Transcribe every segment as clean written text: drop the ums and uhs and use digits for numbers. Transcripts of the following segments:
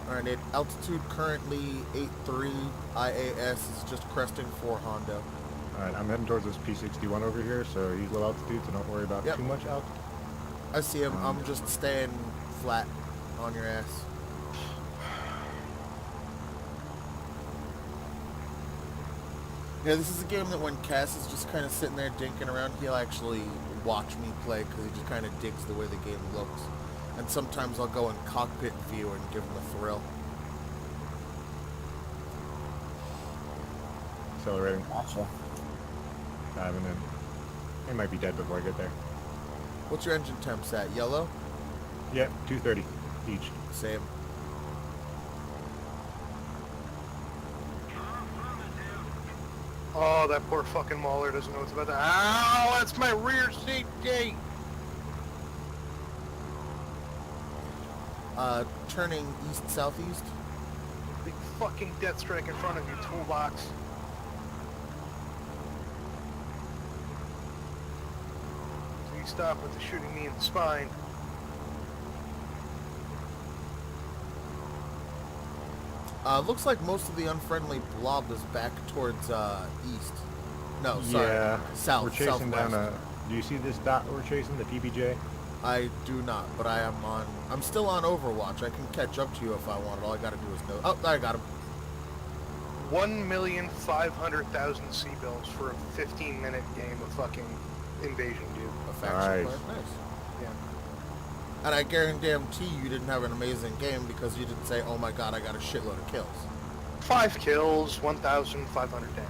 Alright, altitude currently 83. IAS is just cresting for Hondo. Alright, I'm heading towards this P61 over here, so he's low altitude, so don't worry about Yep. too much altitude. I see him. I'm just staying flat on your ass. Yeah, this is a game that when Cass is just kind of sitting there dinking around, he'll actually watch me play because he just kind of digs the way the game looks. And sometimes I'll go in cockpit view and give him a thrill. Accelerating. Gotcha. Diving in. He might be dead before I get there. What's your engine temps at? Yellow? Yep, 230 each. Same. Oh, that poor fucking Mauler doesn't know what's about to... Ow, that's my rear seat gate! Turning east-southeast. Big fucking death strike in front of you, toolbox. Please stop with the shooting me in the spine. Looks like most of the unfriendly blob is back towards east. No, sorry. Yeah, South. we're chasing southwest. down a... Do you see this dot we're chasing, the PBJ? I do not, but I am on. I'm still on Overwatch. I can catch up to you if I want. All I gotta do is know. Oh, I got him. 1,500,000 C-bills for a 15-minute game of fucking invasion, dude. A faction Nice. player. Nice. Yeah. And I guarantee you didn't have an amazing game because you didn't say, "Oh my God, I got a shitload of kills." 5 kills, 1,500 damage.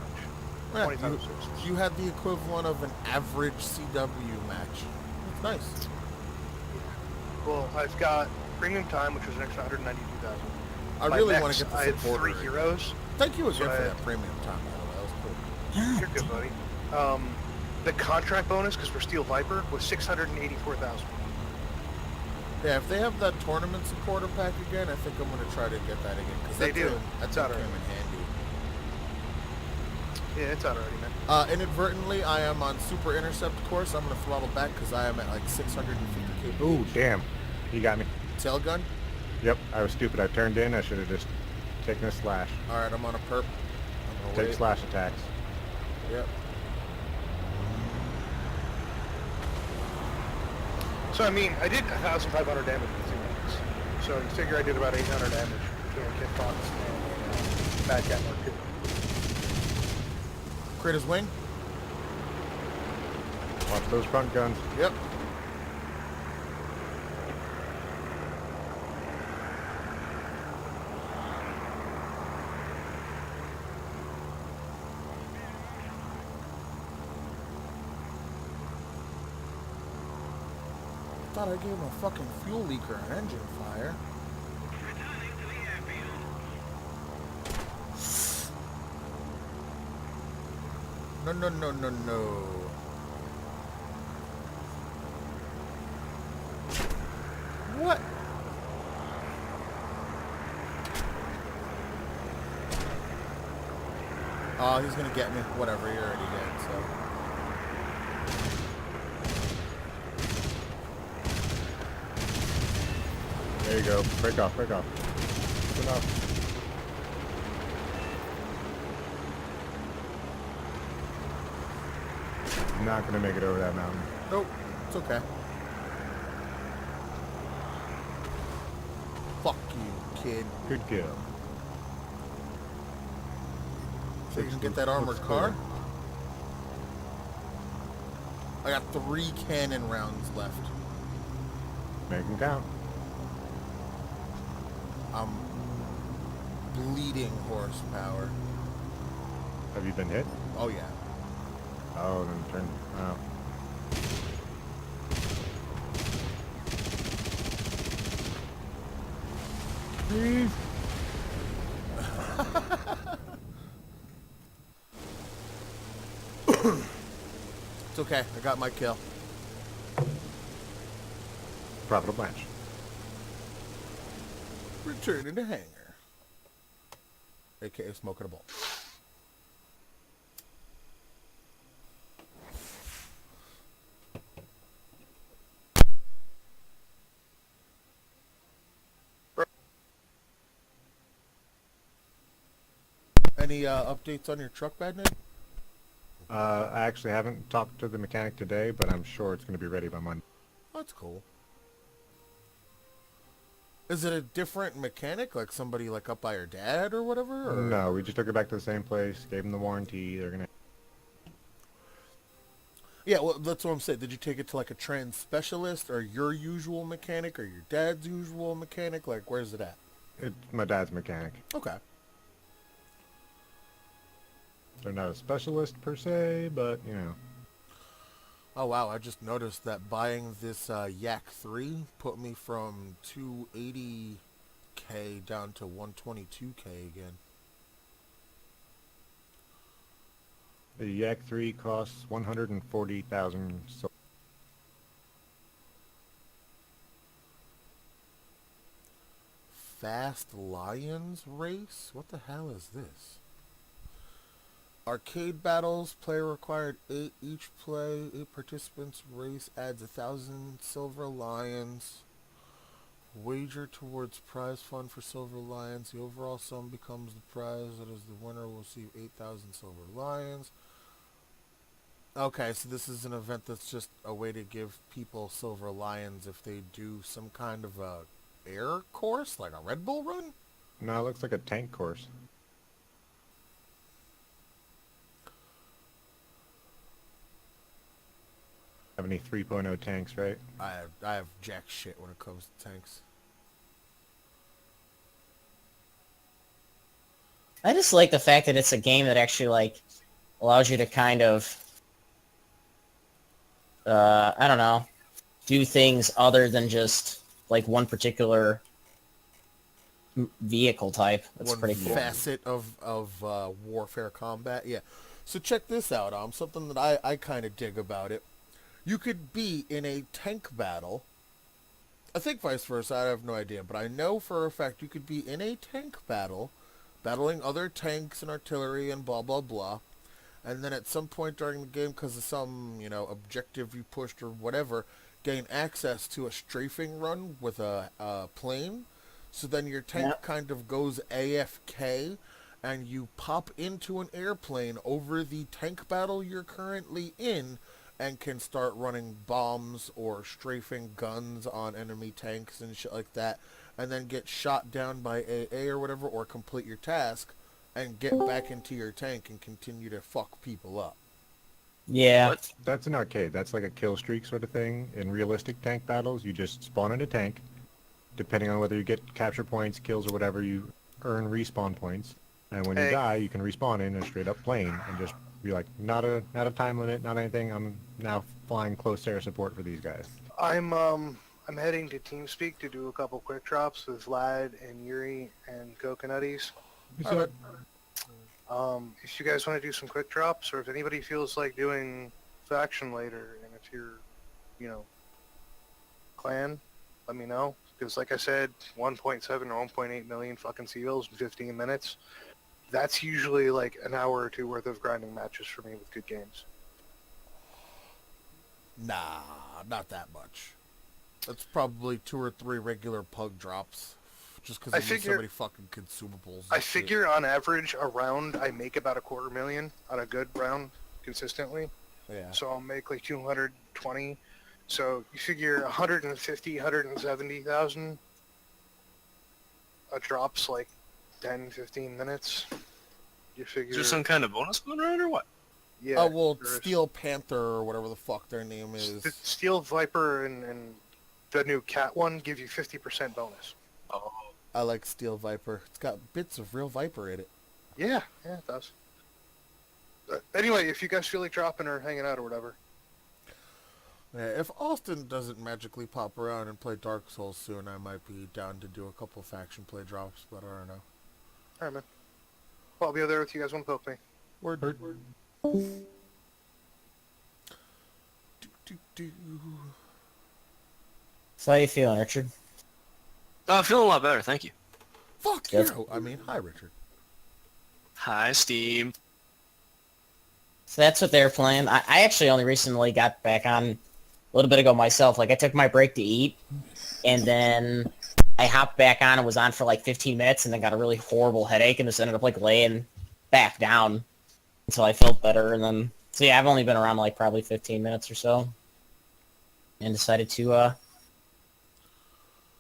Yeah, 25 assists. you had the equivalent of an average CW match. That's nice. Well, I've got premium time, which was an extra 192,000. I My really mechs, want to get the I had support. 3 heroes. Thank you again So for I- that premium time, by the way. That was cool. You're good, buddy. The contract bonus, because we're Steel Viper, was 684,000. Yeah, if they have that tournament supporter pack again, I think I'm going to try to get that again. Cause They do. That's It's out came in already. handy. Yeah, it's out already, man. Inadvertently, I am on Super Intercept course. I'm going to throttle back because I am at like 650 kph. Ooh, damn. He got me. Tail gun? Yep, I was stupid. I turned in. I should have just taken a slash. Alright, I'm on a perp. I'm gonna Take wait. slash attacks. Yep. So, I mean, I did 1,500 damage with 2 minutes. So, you figure I did about 800 damage between a Kit Fox and Bad Cat Mark 2. Crit his wing? Watch those front guns. Yep. I thought I gave him a fucking fuel leaker and engine fire. No, no, no, no, no. What? Oh, he's gonna get me. Whatever, you're already dead, so. There you go. Break off, break off. Good enough. I'm not gonna make it over that mountain. Nope, it's okay. Fuck you, kid. Good kill. So you can get that armored car? I got 3 cannon rounds left. Make them count. I'm bleeding horsepower. Have you been hit? Oh yeah. Oh, then turn. Oh. Please. It's okay. I got my kill. Profitable match. Returning to hangar. AKA smoking a bowl. Any updates on your truck, Bad Nate? I actually haven't talked to the mechanic today, but I'm sure it's going to be ready by Monday. That's cool. Is it a different mechanic, like somebody like up by your dad or whatever? Or? No, we just took it back to the same place, gave them the warranty. They're going to... Yeah, well, that's what I'm saying. Did you take it to like a trans specialist or your usual mechanic or your dad's usual mechanic? Like, where's it at? It's my dad's mechanic. Okay. They're not a specialist per se, but, you know. Oh, wow. I just noticed that buying this Yak 3 put me from 280K down to 122K again. The Yak 3 costs 140,000. So Fast Lions Race? What the hell is this? Arcade battles, player required 8 each play, 8 participants, race adds 1,000 silver lions. Wager towards prize fund for silver lions. The overall sum becomes the prize. That is, the winner will receive 8,000 silver lions. Okay, so this is an event that's just a way to give people silver lions if they do some kind of a air course, like a Red Bull run? no, it looks like a tank course. Have any 3.0 tanks, right? I have jack shit when it comes to tanks. I just like the fact that it's a game that actually, like, allows you to kind of, I don't know, do things other than just, like, one particular vehicle type. That's One pretty cool. facet of warfare combat. Yeah. So check this out. Something that I kind of dig about it. You could be in a tank battle. I think vice versa. I have no idea, but I know for a fact you could be in a tank battle, battling other tanks and artillery and blah blah blah. And then at some point during the game, because of some objective you pushed or whatever, gain access to a strafing run with a plane. So then your tank kind of goes AFK, and you pop into an airplane over the tank battle you're currently in, and can start running bombs or strafing guns on enemy tanks and shit like that, and then get shot down by AA or whatever, or complete your task, and get back into your tank and continue to fuck people up. Yeah. That's an arcade. That's like a kill streak sort of thing. In realistic tank battles, you just spawn in a tank. Depending on whether you get capture points, kills, or whatever, you earn respawn points. And when you die, you can respawn in a straight-up plane and just be like, not a time limit, not anything. I'm now flying close air support for these guys. I'm heading to TeamSpeak to do a couple quick drops with Vlad and Yuri and Coconutties. So, If you guys want to do some quick drops, or if anybody feels like doing faction later, and if you're, clan, let me know. Because like I said, 1.7 or 1.8 million fucking civils in 15 minutes. That's usually like an hour or two worth of grinding matches for me with good games. Nah, not that much. That's probably 2 or 3 regular pug drops. Just because I need so many fucking consumables. I figure on average a round I make about $250,000 on a good round consistently. Yeah. So I'll make like 220. So you figure 150, 170,000 a drop's like 10, 15 minutes. You figure... Is there some kind of bonus going around or what? Yeah. Oh, well, Steel Panther or whatever the fuck their name is. Steel Viper and the new Cat one give you 50% bonus. Oh. I like Steel Viper. It's got bits of real Viper in it. Yeah, it does. Anyway, if you guys feel like dropping or hanging out or whatever. Yeah, if Austin doesn't magically pop around and play Dark Souls soon, I might be down to do a couple faction play drops, but I don't know. Alright, man. Well, I'll be over there if you guys want to poke me. Word. Do. So how you feeling, Richard? Feeling a lot better, thank you. Fuck Yes. you! I mean, hi, Richard. Hi, Steam. So that's what they're playing. I actually only recently got back on a little bit ago myself. Like, I took my break to eat, and then I hopped back on and was on for like 15 minutes, and then got a really horrible headache, and just ended up like laying back down until I felt better, and then so yeah, I've only been around like probably 15 minutes or so, and decided to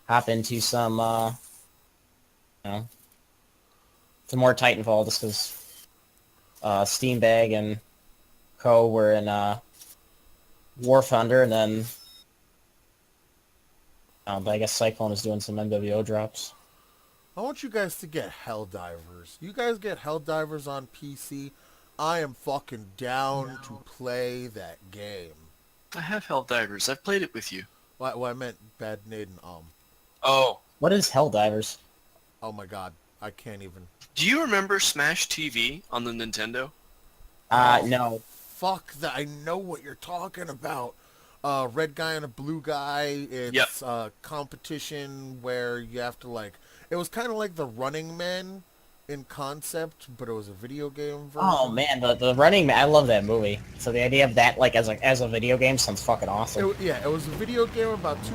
hop into some you know, some more Titanfall just because Steambag and Co were in War Thunder, and then but I guess Cyclone is doing some MWO drops. I want you guys to get Helldivers. You guys get Helldivers on PC. I am fucking down to play that game. I have Helldivers. I've played it with you. Well, I meant Bad Naden. Oh. What is Helldivers? Oh my god, I can't even. Do you remember Smash TV on the Nintendo? No. Fuck that! I know what you're talking about. Red guy and a blue guy. It's competition where you have to like. It was kind of like the Running Man in concept, but it was a video game version. Oh man, the Running Man, I love that movie. So the idea of that like as a video game sounds fucking awesome. It was a video game about two.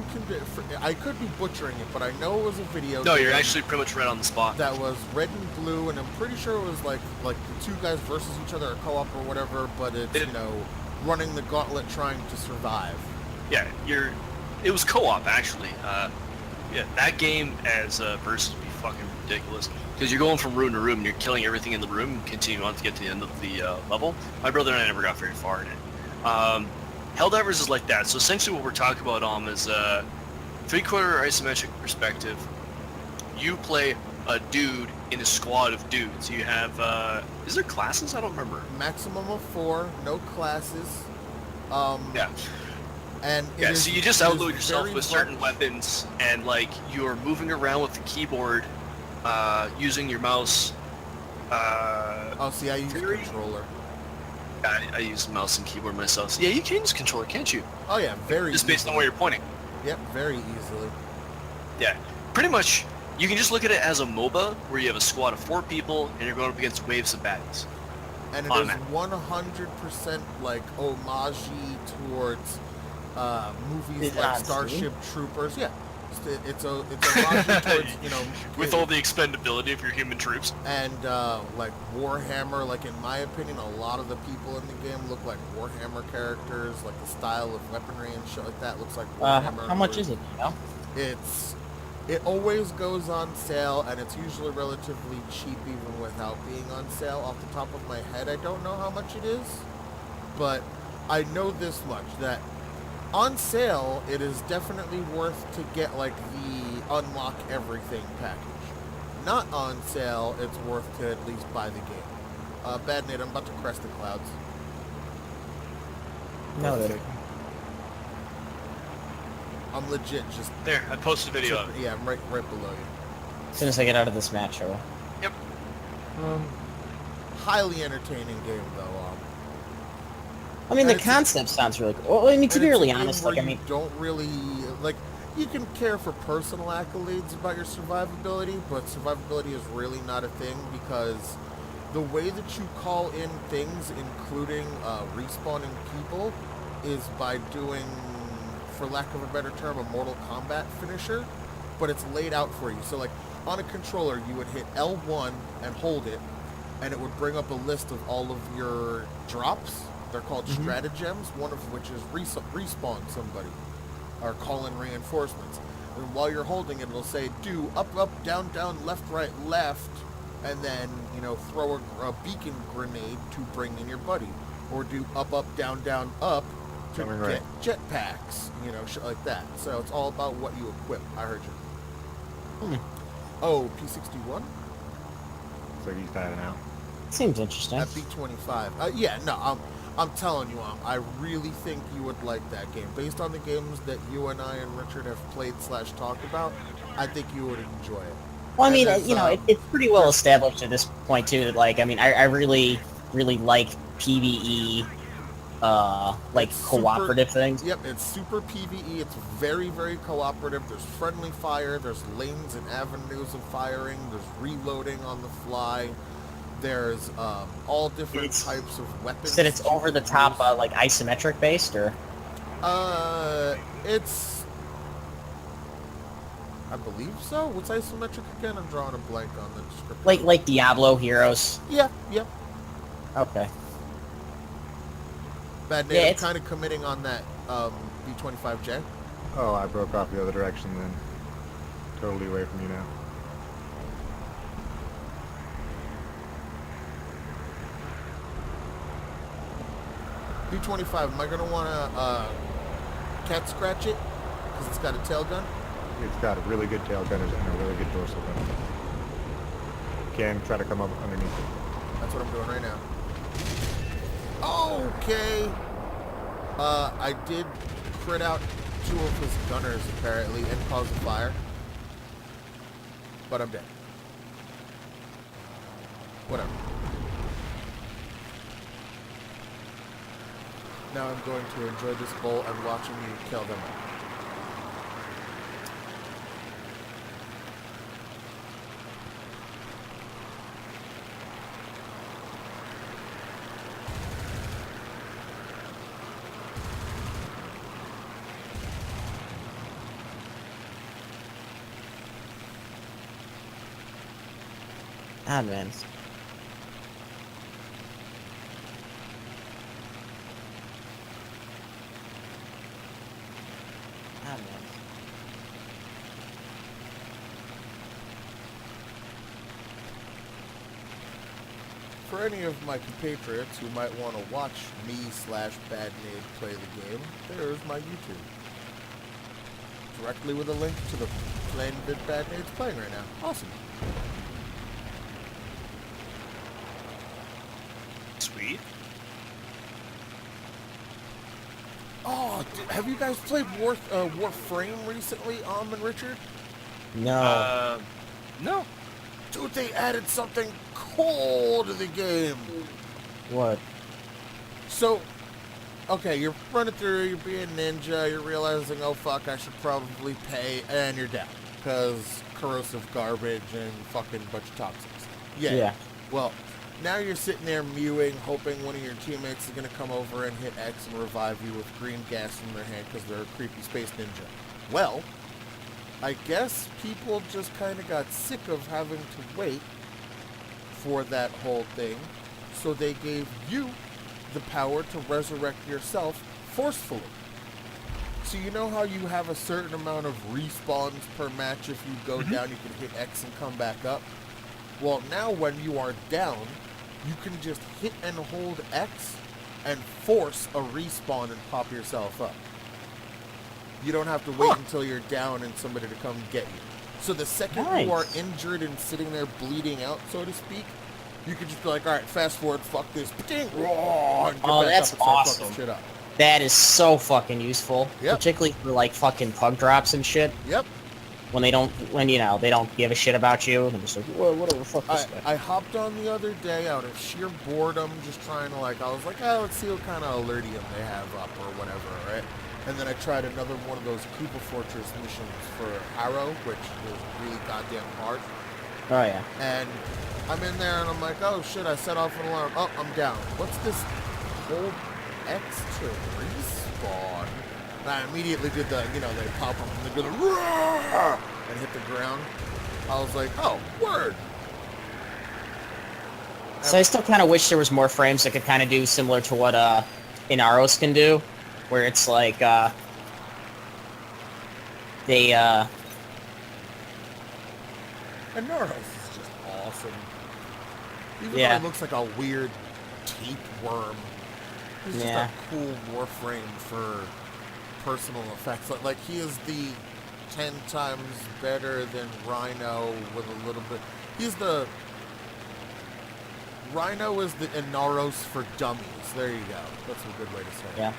I could be butchering it, but I know it was a video. No, game you're actually pretty much right on the spot. that was red and blue, and I'm pretty sure it was like the two guys versus each other, or co-op or whatever. But it's running the gauntlet, trying to survive. Yeah, it was co-op actually. Yeah, that game as versus be fucking ridiculous because you're going from room to room and you're killing everything in the room and continue on to get to the end of the level. My brother and I never got very far in it. Helldivers is like that. So essentially what we're talking about is three-quarter isometric perspective. You play a dude in a squad of dudes. You have is there classes? I don't remember. Maximum of 4, no classes. Yeah. And So you just outload yourself with certain weapons, and like you're moving around with the keyboard, using your mouse. See, I use a controller. I use mouse and keyboard myself. So yeah, you can use controller, can't you? Oh yeah, very. Just based on where you're pointing. Yep, very easily. Yeah, pretty much. You can just look at it as a MOBA where you have a squad of 4 people and you're going up against waves of baddies. And it is 100% like homage towards movies like Starship Troopers. Yeah, it's a homage towards with all the expendability of your human troops. And like Warhammer. Like in my opinion, a lot of the people in the game look like Warhammer characters. Like the style of weaponry and shit like that looks like Warhammer. How much is it? You know? It always goes on sale, and it's usually relatively cheap even without being on sale. Off the top of my head, I don't know how much it is, but I know this much, that on sale, it is definitely worth to get, like, the unlock everything package. Not on sale, it's worth to at least buy the game. Bad Nate, I'm about to crest the clouds. No, that. I'm legit just... There, I posted a video of it. Yeah, I'm right below you. As soon as I get out of this match, I will. Yep. Highly entertaining game, though. I mean, the concept sounds really cool. Well, I mean, to be really honest, like, I mean... You don't really... Like, you can care for personal accolades about your survivability, but survivability is really not a thing, because the way that you call in things, including respawning people, is by doing, for lack of a better term, a Mortal Kombat finisher, but it's laid out for you. So, like, on a controller, you would hit L1 and hold it, and it would bring up a list of all of your drops. They're called stratagems, one of which is respawn somebody, or call in reinforcements. And while you're holding it, it'll say, do up, up, down, down, left, right, left, and then, throw a beacon grenade to bring in your buddy. Or do up, up, down, down, up to get jetpacks, shit like that. So it's all about what you equip. I heard you. Oh, P61? So he's diving out. Seems interesting. At B25. Yeah, no, I'm telling you, I really think you would like that game. Based on the games that you and I and Richard have played / talked about, I think you would enjoy it. Well, I mean, it's pretty well established at this point, too, that, like, I mean, I really, really like PvE, like, cooperative things. Yep, it's super PvE. It's very, very cooperative. There's friendly fire. There's lanes and avenues of firing. There's reloading on the fly. There's all different types of weapons. Said it's over the top, like isometric based, or? It's. I believe so. What's isometric again? I'm drawing a blank on the description. Like Diablo Heroes. Yeah, yeah. Okay. Bad Yeah, Nate, I'm it's- kind of committing on that B25J. Oh, I broke off the other direction then. Totally away from you now. B25, am I going to want to cat scratch it? Because it's got a tail gun? It's got a really good tail gun and a really good dorsal gun. Can try to come up underneath it. That's what I'm doing right now. Okay. I did crit out 2 of his gunners, apparently, and cause a fire. But I'm dead. Whatever. Now I'm going to enjoy this bowl and watching you kill them all. Advance. For any of my compatriots who might want to watch me/Bad Nade play the game, there's my YouTube. Directly with a link to the plane that Bad Nade's playing right now. Awesome. Sweet. Oh, have you guys played Warframe recently, and Richard? No. No. Dude, they added something cool to the game. What? So, okay, you're running through, you're being ninja, you're realizing, oh fuck, I should probably pay, and you're down. Because corrosive garbage and fucking bunch of toxics. Yeah. Well, now you're sitting there mewing, hoping one of your teammates is going to come over and hit X and revive you with green gas from their hand because they're a creepy space ninja. Well, I guess people just kind of got sick of having to wait for that whole thing, so they gave you the power to resurrect yourself forcefully. So you know how you have a certain amount of respawns per match. If you go down, you can hit X and come back up. Well, now when you are down, you can just hit and hold X and force a respawn and pop yourself up. You don't have to wait until you're down and somebody to come get you. So the second you are injured and sitting there bleeding out, so to speak, you can just be like, all right, fast forward, fuck this, and get back that's up and start awesome. fucking shit up. That is so fucking useful. Yep. Particularly for like fucking pug drops and shit. Yep. When they don't give a shit about you. They're just like, well, whatever, fuck this guy. I hopped on the other day out of sheer boredom, just trying to I was like, oh, let's see what kind of alertium they have up or whatever, right? And then I tried another one of those Koopa Fortress missions for Arrow, which was really goddamn hard. Oh yeah. And I'm in there and I'm like, oh shit, I set off an alarm. Oh, I'm down. What's this? Hold X to respawn. And I immediately did the, they pop up and they go, "Roar!" and hit the ground. I was like, oh, word. So I still kind of wish there was more frames that could kind of do similar to what Inaros can do, where it's like they And Naros is just awesome. Even though it looks like a weird tapeworm, he's just a cool Warframe for personal effects. Like he is the 10 times better than Rhino with a little bit. Rhino is the Inaros for dummies. There you go. That's a good way to say it. Yeah.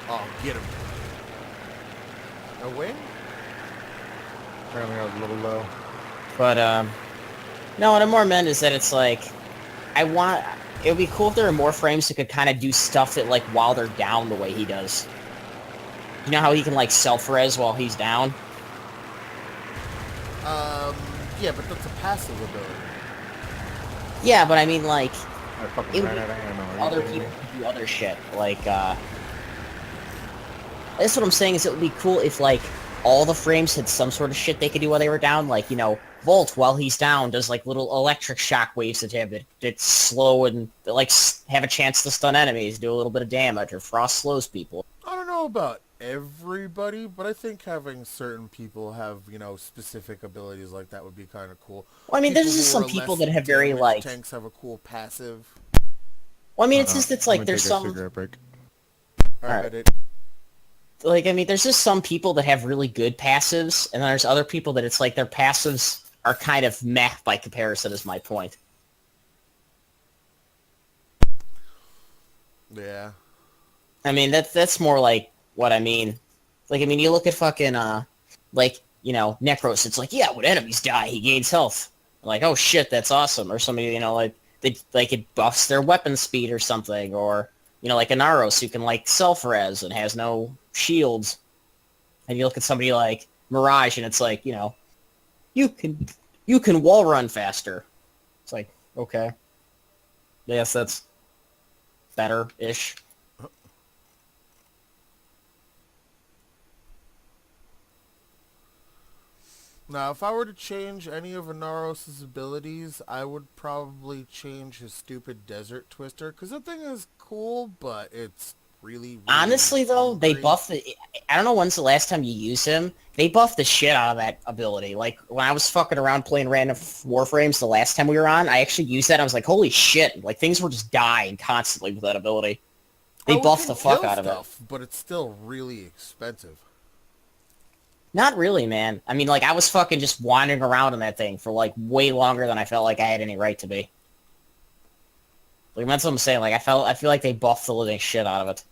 Oh, get him. A win? Apparently I was a little low. But no, what I more meant is that it's like it would be cool if there were more frames that could kind of do stuff that like while they're down the way he does. You know how he can like self-res while he's down? Yeah, but that's a passive ability. Yeah, but I mean like I fucking ran out of ammo. Are you other kidding people me? can do other shit. Like That's what I'm saying, is it would be cool if, like, all the frames had some sort of shit they could do while they were down. Like, you know, Volt, while he's down, does, like, little electric shock waves at him that slow and, like, have a chance to stun enemies, do a little bit of damage, or Frost slows people. I don't know about everybody, but I think having certain people have, you know, specific abilities like that would be kind of cool. Well, I mean, People there's just who some are people less that have very, damage like... tanks have a cool passive. Well, I mean, it's just, it's I'm like, gonna there's take a some... cigarette break. Alright. Like, I mean, there's just some people that have really good passives, and then there's other people that it's like their passives are kind of meh by comparison, is my point. Yeah. I mean, that's more like what I mean. Like, I mean, you look at fucking, like, you know, Necros, it's like, yeah, when enemies die, he gains health. Like, oh shit, that's awesome. Or somebody, you know, like, it buffs their weapon speed or something, or, you know, like a Naros who can, like, self-res and has no shields. And you look at somebody like Mirage, and it's like, you know, you can wall run faster. It's like, okay. Yes, that's better-ish. Now, if I were to change any of Inaros' abilities, I would probably change his stupid Desert Twister, because that thing is cool, but it's really Honestly, though, they hungry. buffed the... I don't know when's the last time you used him. They buffed the shit out of that ability. Like, when I was fucking around playing random Warframes the last time we were on, I actually used that, and I was like, holy shit. Like, things were just dying constantly with that ability. They Oh, it buffed can the fuck kill out of it. stuff, but it's still really expensive. Not really, man. I mean, like, I was fucking just wandering around in that thing for, like, way longer than I felt like I had any right to be. Like, that's what I'm saying. Like, I feel like they buffed the living shit out of it.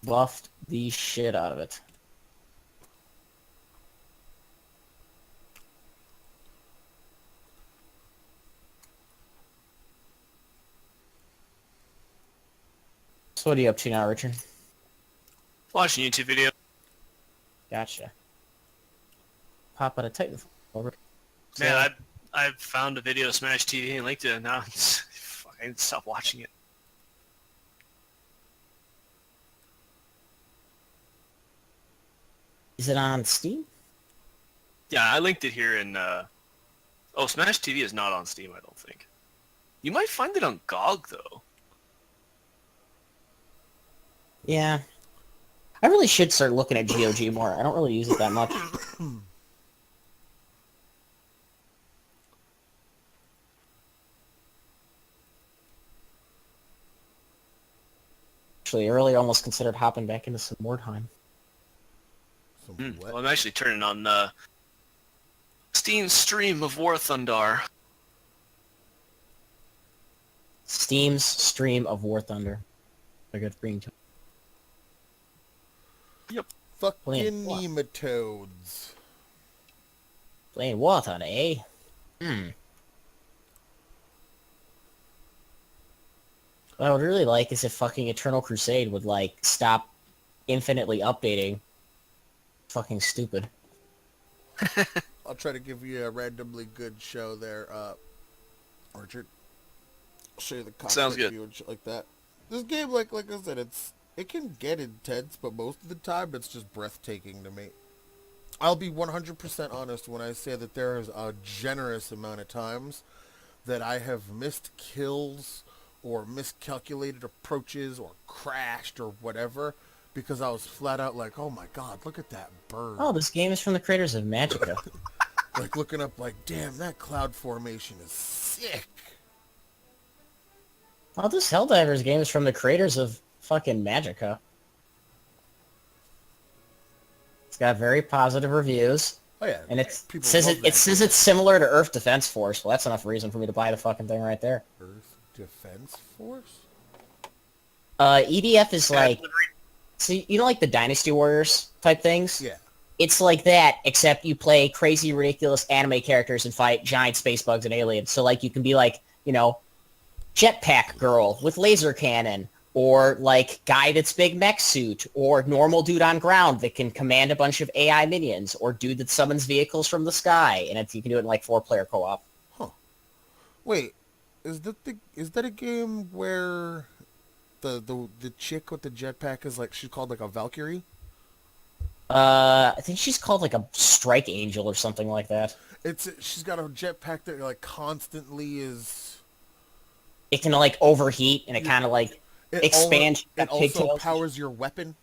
Buffed the shit out of it. So what are you up to now, Richard? Watching YouTube video. Gotcha. Pop out a Titan. Over. Man, I found a video of Smash TV and linked it, and now it's, fuck, I need to stop watching it. Is it on Steam? Yeah, I linked it here in, oh, Smash TV is not on Steam, I don't think. You might find it on GOG, though. Yeah. I really should start looking at GOG more. I don't really use it that much. Actually, I really almost considered hopping back into some more time. Well, I'm actually turning on Steam's stream of War Thunder. Steam's stream of War Thunder. I got green to Yep. Fucking what? nematodes. playing War Thunder, eh? What I would really like is if fucking Eternal Crusade would, like, stop infinitely updating. Fucking stupid. I'll try to give you a randomly good show there, Richard. I'll show you the cockpit Sounds good. view and shit like that. This game, like I said, it can get intense, but most of the time it's just breathtaking to me. I'll be 100% honest when I say that there is a generous amount of times that I have missed kills or miscalculated approaches or crashed or whatever because I was flat out like, oh my god, look at that bird. Oh, this game is from the creators of Magicka. Like looking up like, damn, that cloud formation is sick. Oh, this Helldivers game is from the creators of fucking Magicka. It's got very positive reviews. Oh yeah, And it people says love it that says game. it's similar to Earth Defense Force. Well, that's enough reason for me to buy the fucking thing right there. Earth Defense Force? EDF is like, so you know, like the Dynasty Warriors type things? Yeah. It's like that, except you play crazy, ridiculous anime characters and fight giant space bugs and aliens. So, like, you can be like, you know, jetpack girl with laser cannon, or like guy that's big mech suit, or normal dude on ground that can command a bunch of AI minions, or dude that summons vehicles from the sky, and you can do it in like 4-player co-op. Huh. Wait, is that a game where the chick with the jetpack is like she's called like a Valkyrie? I think she's called like a strike angel or something like that. She's got a jetpack that like constantly is. It can like overheat and it kind of like expands. It also powers your weapon.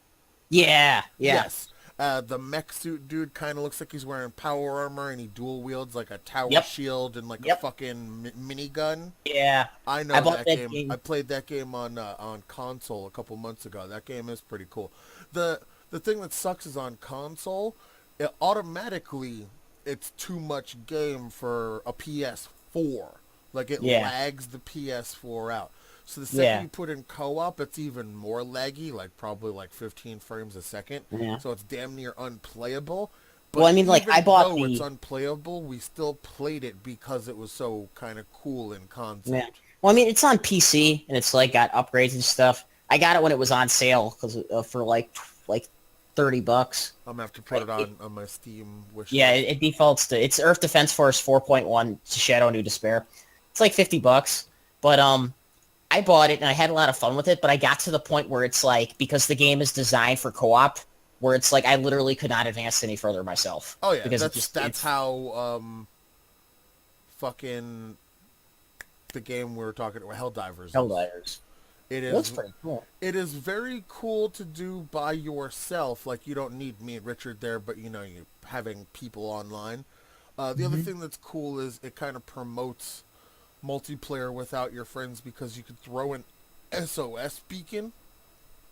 Yeah, yeah. Yes. The mech suit dude kind of looks like he's wearing power armor and he dual wields like a tower shield and like a fucking minigun. Yeah. I know that game. I played that game on console a couple months ago. That game is pretty cool. The thing that sucks is on console, it automatically it's too much game for a PS4. Like it lags the PS4 out. So the second you put in co-op, it's even more laggy, like probably like 15 frames a second. Yeah. So it's damn near unplayable. But well, I mean, like I bought though it's unplayable, we still played it because it was so kind of cool in concept. Yeah. Well, I mean, it's on PC and it's like got upgrades and stuff. I got it when it was on sale because for like $30. I'm gonna have to put it on my Steam wish. Yeah, it defaults to it's Earth Defense Force 4.1 Shadow New Despair. It's like $50, but I bought it and I had a lot of fun with it. But I got to the point where it's like because the game is designed for co-op, where it's like I literally could not advance any further myself. Oh yeah, because that's how fucking the game we were talking about Helldivers. Helldivers. It looks pretty cool. It is very cool to do by yourself. Like you don't need me and Richard there, but you having people online. The other thing that's cool is it kind of promotes multiplayer without your friends because you can throw an SOS beacon,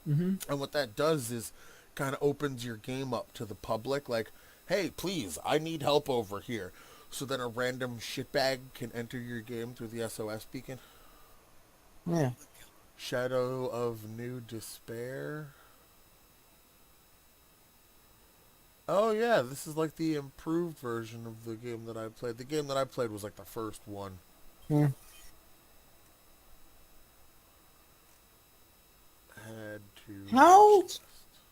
and what that does is kind of opens your game up to the public. Like, hey, please, I need help over here. So then a random shitbag can enter your game through the SOS beacon. Yeah. Shadow of New Despair. Oh yeah, this is like the improved version of the game that I played. The game that I played was like the first one. Yeah. Had to. How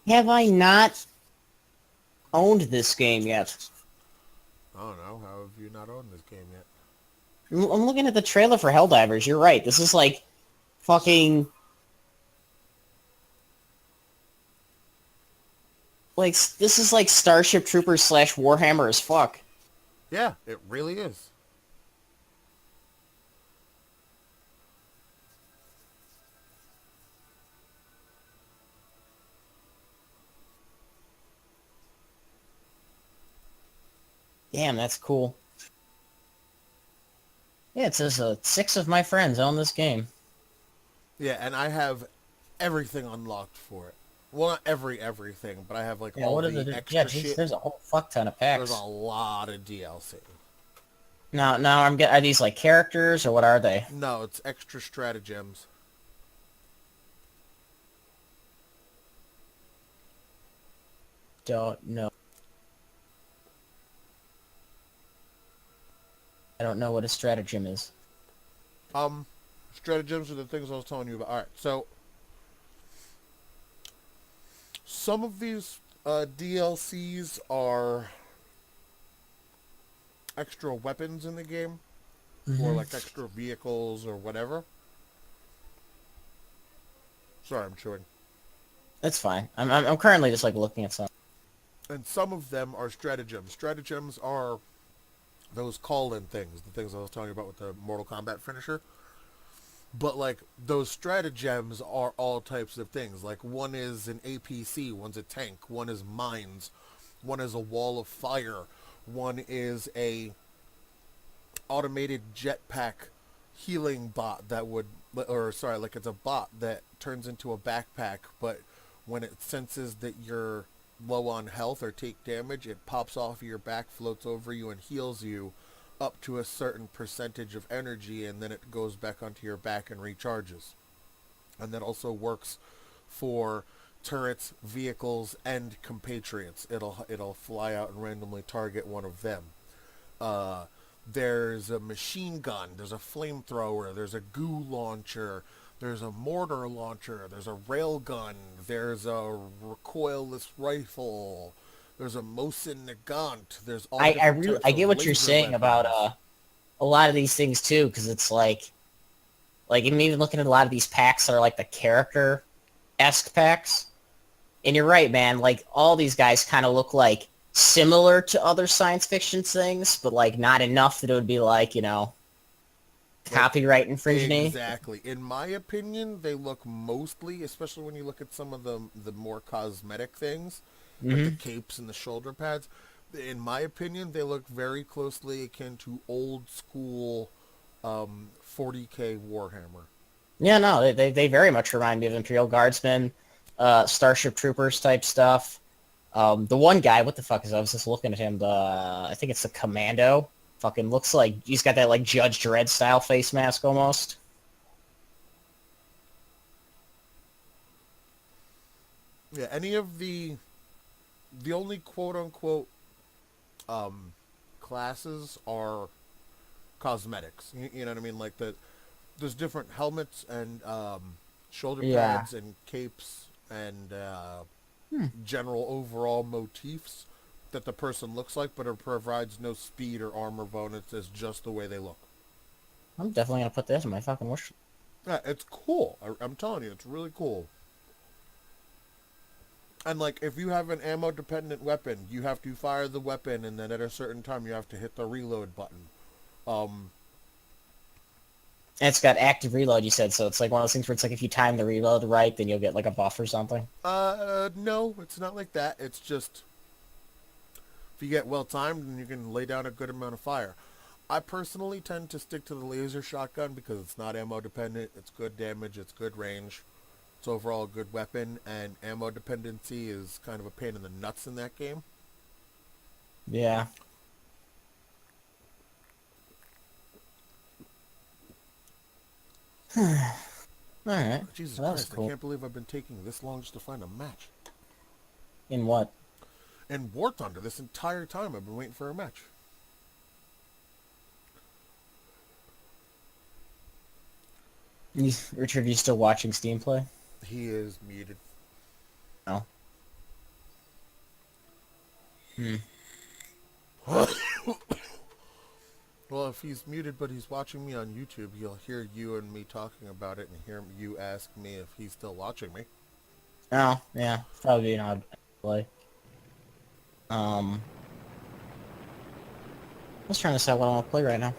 have I not owned this game yet? I don't know. How have you not owned this game yet? I'm looking at the trailer for Helldivers. You're right. This is like fucking like this is like Starship Troopers / Warhammer as fuck. Yeah, it really is. Damn, that's cool. Yeah, it says 6 of my friends own this game. Yeah, and I have everything unlocked for it. Well, not everything, but I have like all the extra shit. There's a whole fuck ton of packs. There's a lot of DLC. Now are these like characters or what are they? No, it's extra stratagems. Don't know. I don't know what a stratagem is. Stratagems are the things I was telling you about. Alright, so some of these DLCs are extra weapons in the game, or like extra vehicles or whatever. Sorry, I'm chewing. That's fine. I'm currently just like looking at some. And some of them are stratagems. Stratagems are those call-in things, the things I was telling you about with the Mortal Kombat finisher. But, like, those stratagems are all types of things. Like, one is an APC, one's a tank, one is mines, one is a wall of fire, one is a automated jetpack healing bot that would, or sorry, like it's a bot that turns into a backpack, but when it senses that you're low on health or take damage, it pops off your back, floats over you, and heals you up to a certain percentage of energy, and then it goes back onto your back and recharges. And that also works for turrets, vehicles, and compatriots. It'll fly out and randomly target one of them. There's a machine gun, there's a flamethrower, there's a goo launcher, there's a mortar launcher, there's a rail gun, there's a recoilless rifle, there's a Mosin Nagant, there's all I get what you're saying about a lot of these things too, because it's like Like, I'm even looking at a lot of these packs that are like the character-esque packs. And you're right, man. Like, all these guys kind of look like similar to other science fiction things, but like not enough that it would be like, you know, copyright infringement. Exactly. In my opinion, they look mostly, especially when you look at some of the more cosmetic things, like the capes and the shoulder pads. In my opinion, they look very closely akin to old school 40K Warhammer. Yeah, no, they very much remind me of Imperial Guardsmen, Starship Troopers type stuff. The one guy, what the fuck is I was just looking at him, I think it's the Commando. Fucking looks like he's got that like Judge Dredd style face mask almost. Yeah, any of the only quote unquote classes are cosmetics. You know what I mean? Like there's different helmets and shoulder Yeah. pads and capes and general overall motifs that the person looks like, but it provides no speed or armor bonus. It's just the way they look. I'm definitely gonna put this in my fucking wish. Yeah, it's cool. I'm telling you, it's really cool. And like, if you have an ammo-dependent weapon, you have to fire the weapon, and then at a certain time, you have to hit the reload button. And it's got active reload, you said, so it's like one of those things where it's like if you time the reload right, then you'll get like a buff or something. No, it's not like that. It's just, if you get well timed, then you can lay down a good amount of fire. I personally tend to stick to the laser shotgun because it's not ammo dependent. It's good damage. It's good range. It's overall a good weapon, and ammo dependency is kind of a pain in the nuts in that game. Yeah. Alright. Jesus Well, that was Christ, cool. I can't believe I've been taking this long just to find a match. In what? In War Thunder, this entire time I've been waiting for a match. Richard, you still watching Steam play? He is muted. No. Well, if he's muted but he's watching me on YouTube, he'll hear you and me talking about it and hear you ask me if he's still watching me. Oh, yeah. Probably an odd play. I was trying to decide what I want to play right now.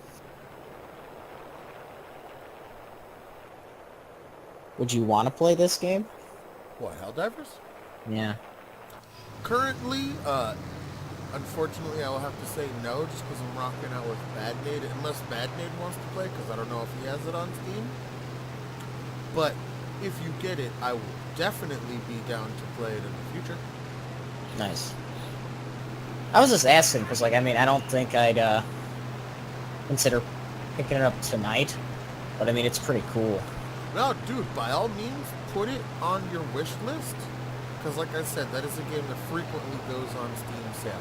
Would you want to play this game? What, Helldivers? Yeah. Currently, unfortunately, I will have to say no, just because I'm rocking out with Badnade, unless Badnade wants to play, because I don't know if he has it on Steam. But if you get it, I will definitely be down to play it in the future. Nice. I was just asking, because, like, I mean, I don't think I'd, consider picking it up tonight. But, I mean, it's pretty cool. No, dude, by all means, put it on your wish list. Because, like I said, that is a game that frequently goes on Steam sale.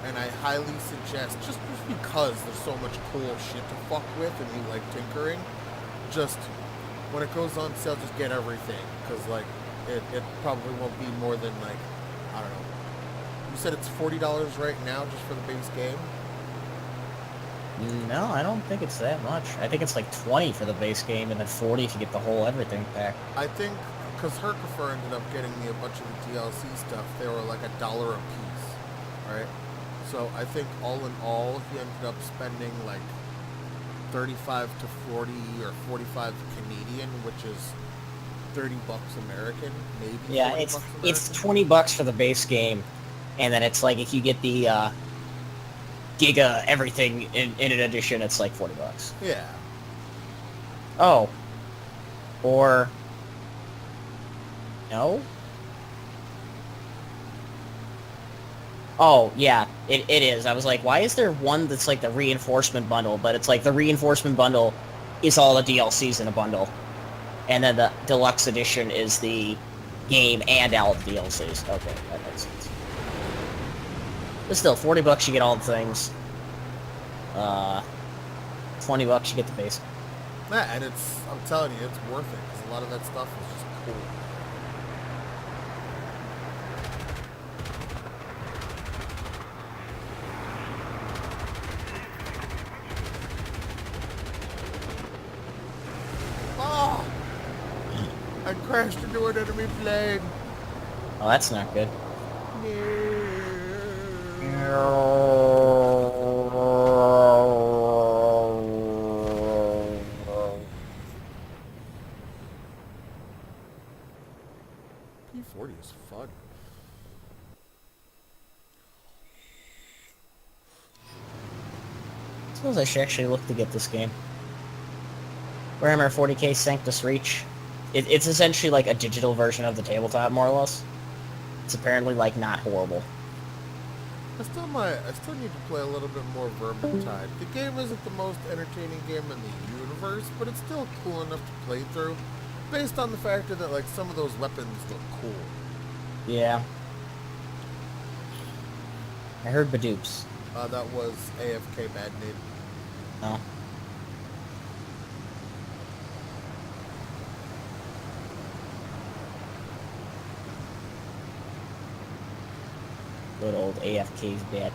And I highly suggest, just because there's so much cool shit to fuck with and you like tinkering, just, when it goes on sale, just get everything. Because, like, it probably won't be more than, like, I don't know. You said it's $40 right now just for the base game? No, I don't think it's that much. I think it's like 20 for the base game, and then 40 if you get the whole everything pack. I think, because Herkifer ended up getting me a bunch of the DLC stuff, they were like $1 a piece, right? So I think all in all, he ended up spending like 35 to 40 or 45 Canadian, which is 30 bucks American, maybe. Yeah, 40 it's bucks it's American. 20 bucks for the base game, and then it's like if you get the Giga everything in an edition, it's like 40 bucks. Yeah. Oh. Or no? Oh, yeah, it is. I was like, why is there one that's like the reinforcement bundle, but it's like the reinforcement bundle is all the DLCs in a bundle. And then the deluxe edition is the game and all the DLCs. Okay, that makes sense. But still, 40 bucks you get all the things. 20 bucks you get the base. Yeah, and it's, I'm telling you, it's worth it, because a lot of that stuff is just cool. I crashed into an enemy plane. Oh, that's not good. P40 is fun. Suppose I should actually look to get this game. Warhammer 40k Sanctus Reach. It's essentially like a digital version of the tabletop, more or less. It's apparently like not horrible. I still need to play a little bit more Vermintide. The game isn't the most entertaining game in the universe, but it's still cool enough to play through, based on the factor that like some of those weapons look cool. Yeah. I heard Badoops. That was AFK Bad Name. No. Good old AFK's bad.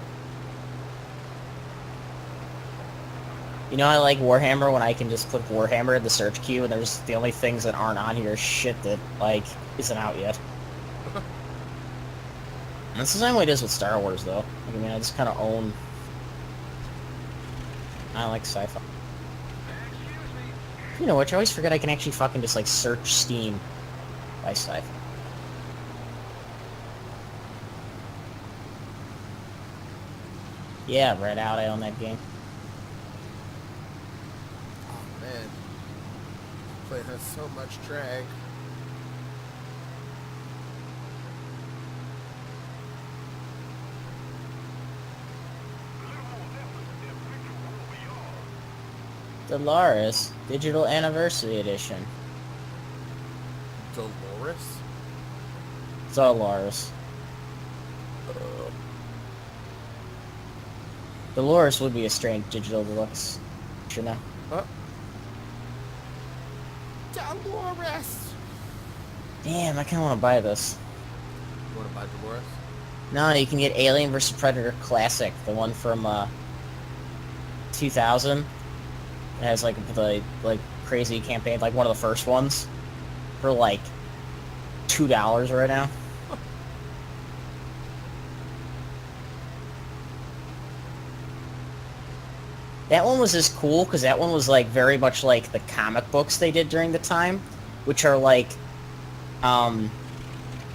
You know, I like Warhammer when I can just put Warhammer in the search queue and there's the only things that aren't on here is shit that, like, isn't out yet. And that's the same way it is with Star Wars, though. Like, I mean, I just kind of own... I like sci-fi. You know what, I always forget I can actually fucking just, like, search Steam by sci-fi. Yeah, Red Out, I own that game. Oh man, play has so much drag. Dolores, Digital Anniversary Edition. Dolores? Dolores. Dolores would be a strange digital deluxe. You know. Dolores! Damn, I kind of want to buy this. You want to buy Dolores? No, you can get Alien vs. Predator Classic, the one from 2000. It has like the crazy campaign, like one of the first ones, for like $2 right now. That one was just cool because that one was like very much like the comic books they did during the time, which are like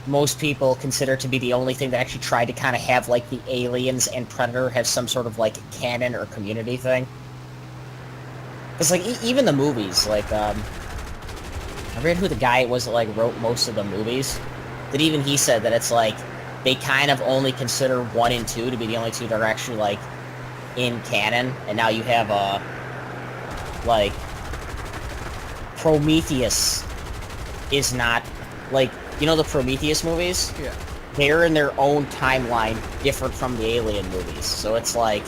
most people consider to be the only thing that actually tried to kind of have like the Aliens and Predator have some sort of like canon or community thing. It's like even the movies, like I read who the guy was that like wrote most of the movies. That even he said that it's like they kind of only consider 1 and 2 to be the only two that are actually like in canon, and now you have like Prometheus is not like, you know, the Prometheus movies? Yeah. They're in their own timeline, different from the Alien movies. So it's like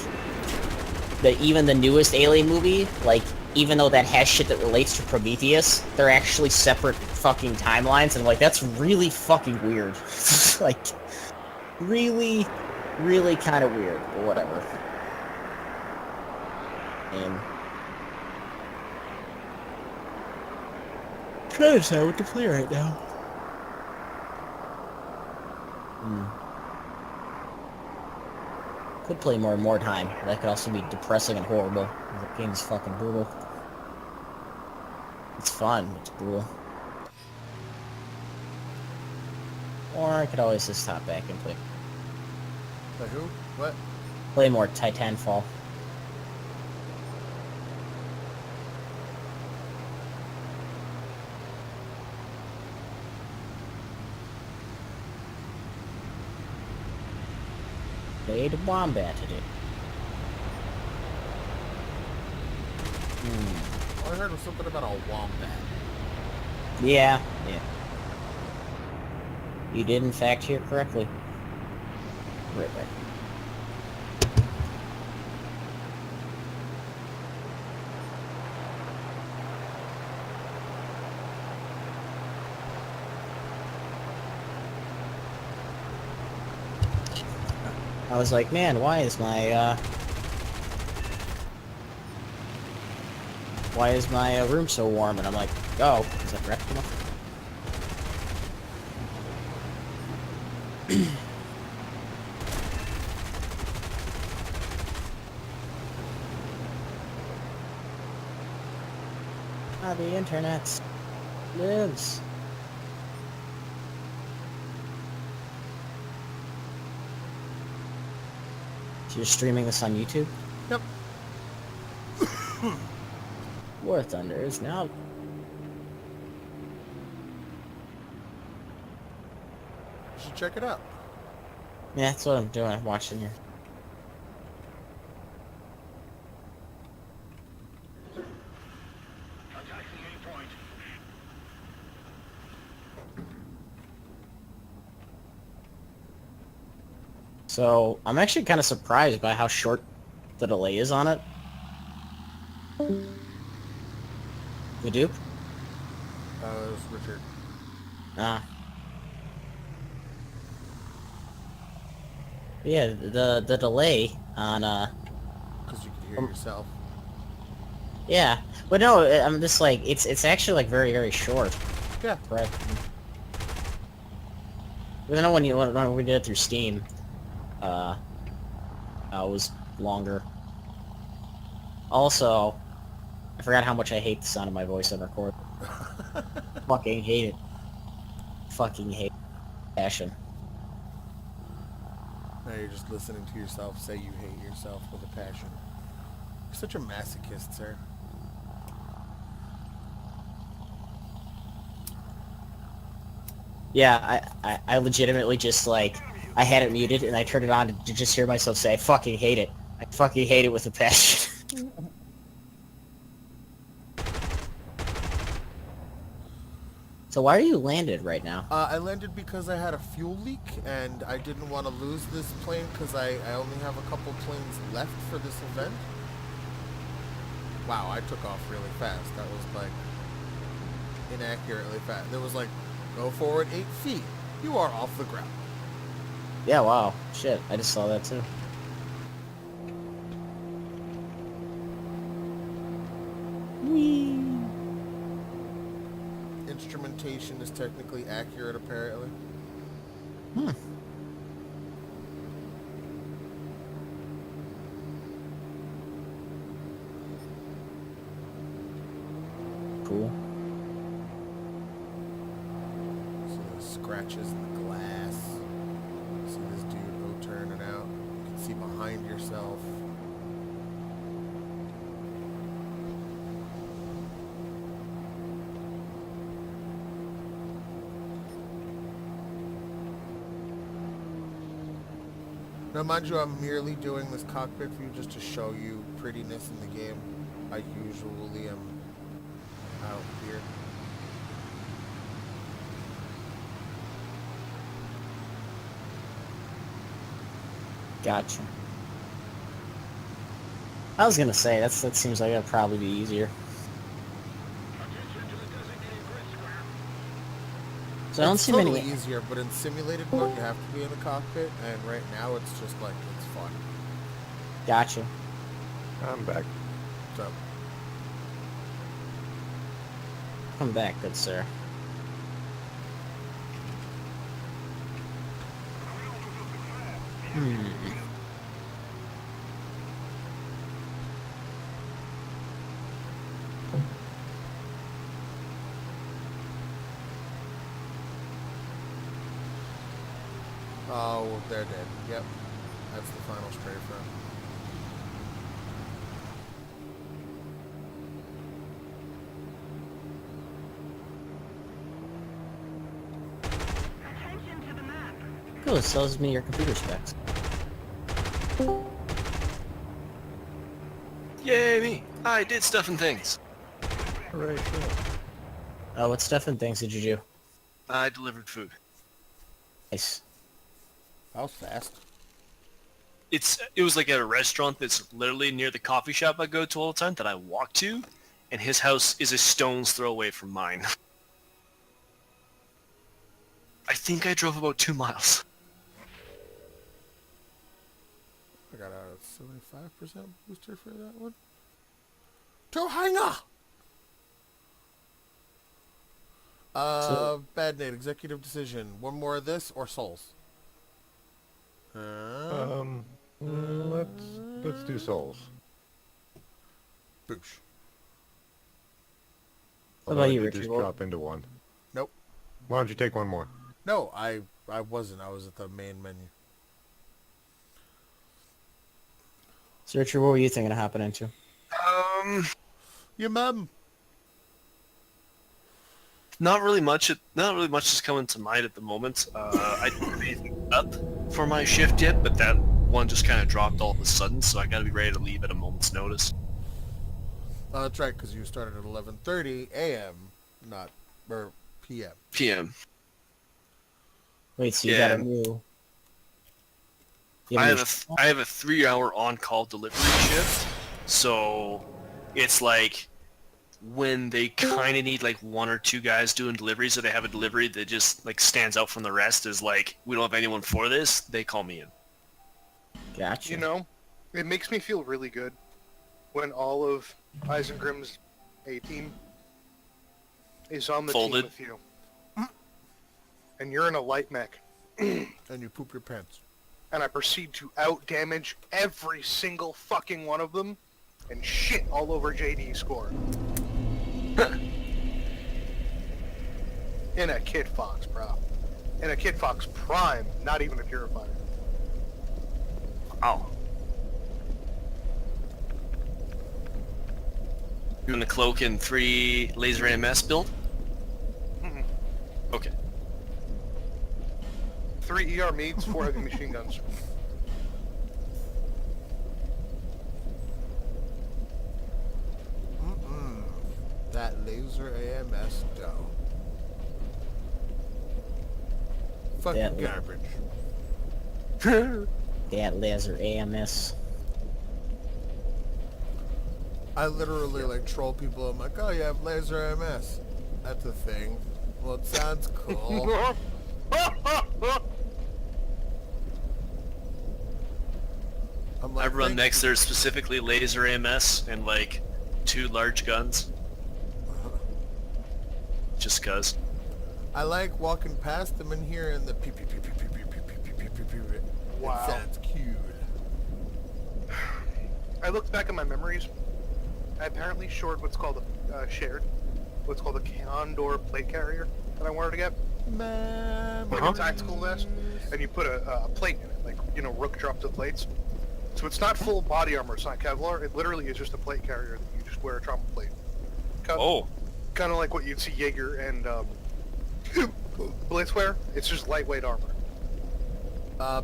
even the newest Alien movie, like even though that has shit that relates to Prometheus, they're actually separate fucking timelines, and like that's really fucking weird. Like really, really kind of weird, but whatever. And trying to decide what to play right now. Could play more time. That could also be depressing and horrible. The game is fucking brutal. It's fun, but it's brutal. Or I could always just hop back and play. By who? What? Play more Titanfall. Played Wombat today. All I heard was something about a wombat. Yeah. You did in fact hear correctly. Right back. I was like, man, why is my room so warm? And I'm like, oh, is that correct enough? The internet lives. So you're streaming this on YouTube? Yep. War Thunder is now. You should check it out. Yeah, that's what I'm doing. I'm watching here. So, I'm actually kind of surprised by how short the delay is on it. The dupe? It was Richard. Ah. Yeah, the delay on, Because you could hear yourself. yeah. But no, I'm just like, it's actually like very, very short. Yeah. Right. Even though when we did it through Steam, it was longer. Also, I forgot how much I hate the sound of my voice on record. Fucking hate it. Fucking hate it. Passion. Now you're just listening to yourself say you hate yourself with a passion. You're such a masochist, sir. Yeah, I legitimately just like, I had it muted and I turned it on to just hear myself say, I fucking hate it. I fucking hate it with a passion. So why are you landed right now? I landed because I had a fuel leak and I didn't want to lose this plane because I only have a couple planes left for this event. Wow, I took off really fast. That was like inaccurately fast. There was like, go forward 8 feet. You are off the ground. Yeah, wow. Shit, I just saw that too. Whee! Instrumentation is technically accurate, apparently. Hmm. Cool. See the scratches in the glass. See this dude turning out. You can see behind yourself. Now, mind you, I'm merely doing this cockpit view just to show you prettiness in the game. I usually am out here. Gotcha. I was gonna say, that seems like that'd probably be easier. So I don't It's see totally many... easier, but in simulated mode, you have to be in the cockpit, and right now it's just like, it's fun. Gotcha. I'm back. So, Come back, good sir. oh, they're dead. Yep. That's the final strafe run. Cool, it tells me your computer specs. Yay, me! I did stuff and things. Right. What stuff and things did you do? I delivered food. Nice. That was fast. It was like at a restaurant that's literally near the coffee shop I go to all the time that I walk to, and his house is a stone's throw away from mine. I think I drove about 2 miles. I got a 75% booster for that one. To hanger! Bad Nate, executive decision. One more of this or Souls? Let's do souls. Boosh. What about you, Why'd Richard? just What- drop into one? Nope. Why don't you take one more? No, I wasn't. I was at the main menu. So, Richard, what were you thinking of hopping into? Your mum. Not really much. Not really much is coming to mind at the moment. I didn't have anything up for my shift yet, but that one just kind of dropped all of a sudden, so I got to be ready to leave at a moment's notice. That's right, because you started at 11:30 a.m., not or p.m. PM. Wait, so you Yeah. got a new... I have a 3-hour on-call delivery shift, so it's like when they kind of need like 1 or 2 guys doing deliveries, so they have a delivery that just like stands out from the rest is like, we don't have anyone for this, they call me in. Gotcha. You know, it makes me feel really good when all of Eisengrim's A-team is on the Folded. team with you. And you're in a light mech, And you poop your pants. and I proceed to out-damage every single fucking one of them and shit all over JD's score. In a Kit Fox, bro. In a Kit Fox Prime, not even a Purifier. Wow. Doing the cloak and 3 laser AMS build? Mhm. Okay. 3 ER meats, 4 heavy machine guns. That laser AMS dough. Fucking That- garbage. That laser AMS. I literally like troll people. I'm like, oh, you have laser AMS. That's a thing. Well, it sounds cool. I'm like, I run "Thank next you." there specifically laser AMS and like 2 large guns. Just cuz. I like walking past them and hearing the pew pew pew pew pew pew pew pew pew pew pew pew pew. Wow. It sounds cute. I looked back at my memories. I apparently shared what's called a Condor plate carrier that I wanted to get, Man. like a tactical vest, and you put a plate in it, like, you know, Rook drops the plates. So it's not full body armor, it's not Kevlar, it literally is just a plate carrier that you just wear a trauma plate. Oh. Kind of like what you'd see Jaeger and Blitz wear, it's just lightweight armor.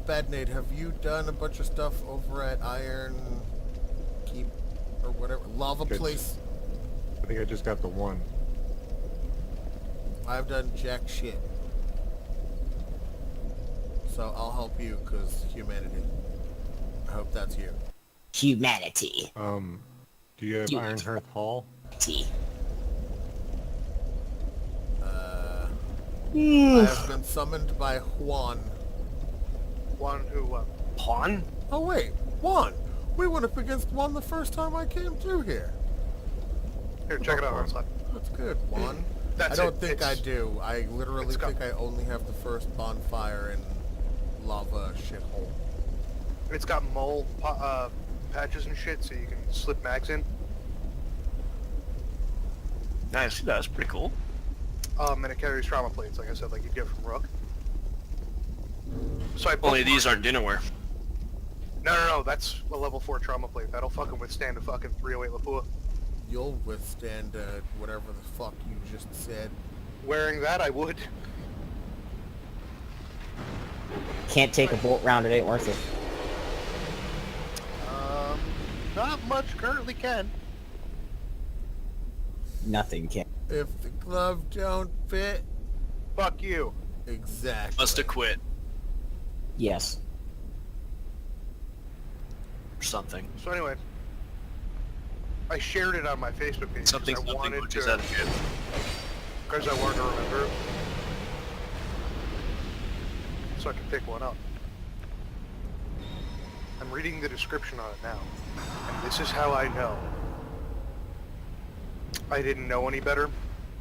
Bad Nate, have you done a bunch of stuff over at Iron Keep or whatever Lava Good. Place? I think I just got the one. I've done jack shit. So I'll help you, cause humanity. I hope that's you. Humanity. Do you have Dude. Ironhearth Hall? T. I have been summoned by Juan. One who, Pawn? Oh wait, Juan! We went up against Juan the first time I came through here. here, check it out outside. That's good, Juan. That's I don't it. think I It's- do. I literally it's got- think I only have the first bonfire and lava shithole. It's got mole patches and shit, so you can slip mags in. Nice. That's pretty cool. And it carries trauma plates, like I said, like you'd get from Rook. So I Only bookmarked- these aren't dinnerware. No, that's a level 4 trauma plate. That'll fucking withstand a fucking 308 Lapua. You'll withstand whatever the fuck you just said. Wearing that, I would. Can't take a bolt round, it ain't worth it. Not much currently can. Nothing can. If the glove don't fit, Fuck you. exactly. Must have quit Yes. or something. So anyway, I shared it on my Facebook page Something because I wanted which is to, out of it. because I wanted to remember, so I could pick one up. I'm reading the description on it now, and this is how I know. I didn't know any better,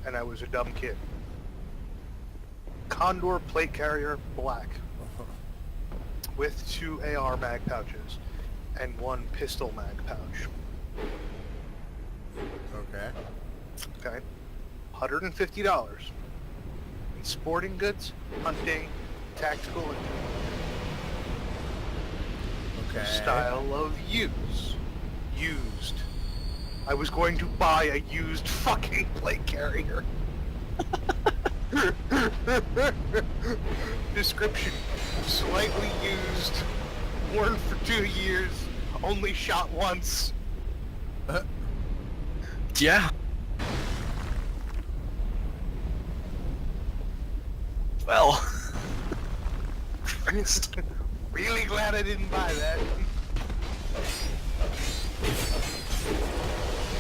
and I was a dumb kid. Condor plate carrier, black. with 2 AR mag pouches and 1 pistol mag pouch. Okay. Okay? $150. In sporting goods, hunting, tactical, and Okay. style of use. Used. I was going to buy a used fucking plate carrier. Description: slightly used, worn for 2 years, only shot once. Yeah. Well. Christ. Really glad I didn't buy that.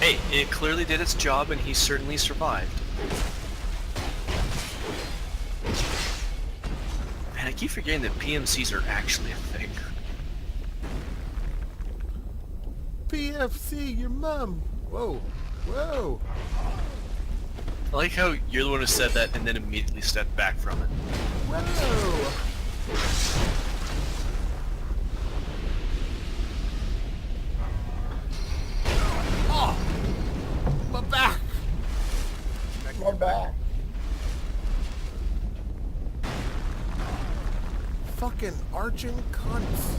Hey, it clearly did its job and he certainly survived. Man, I keep forgetting that PMCs are actually a thing. PFC, your mom. Whoa. Whoa. I like how you're the one who said that and then immediately stepped back from it. Whoa. Oh. My back. My back. Fucking arching cunts.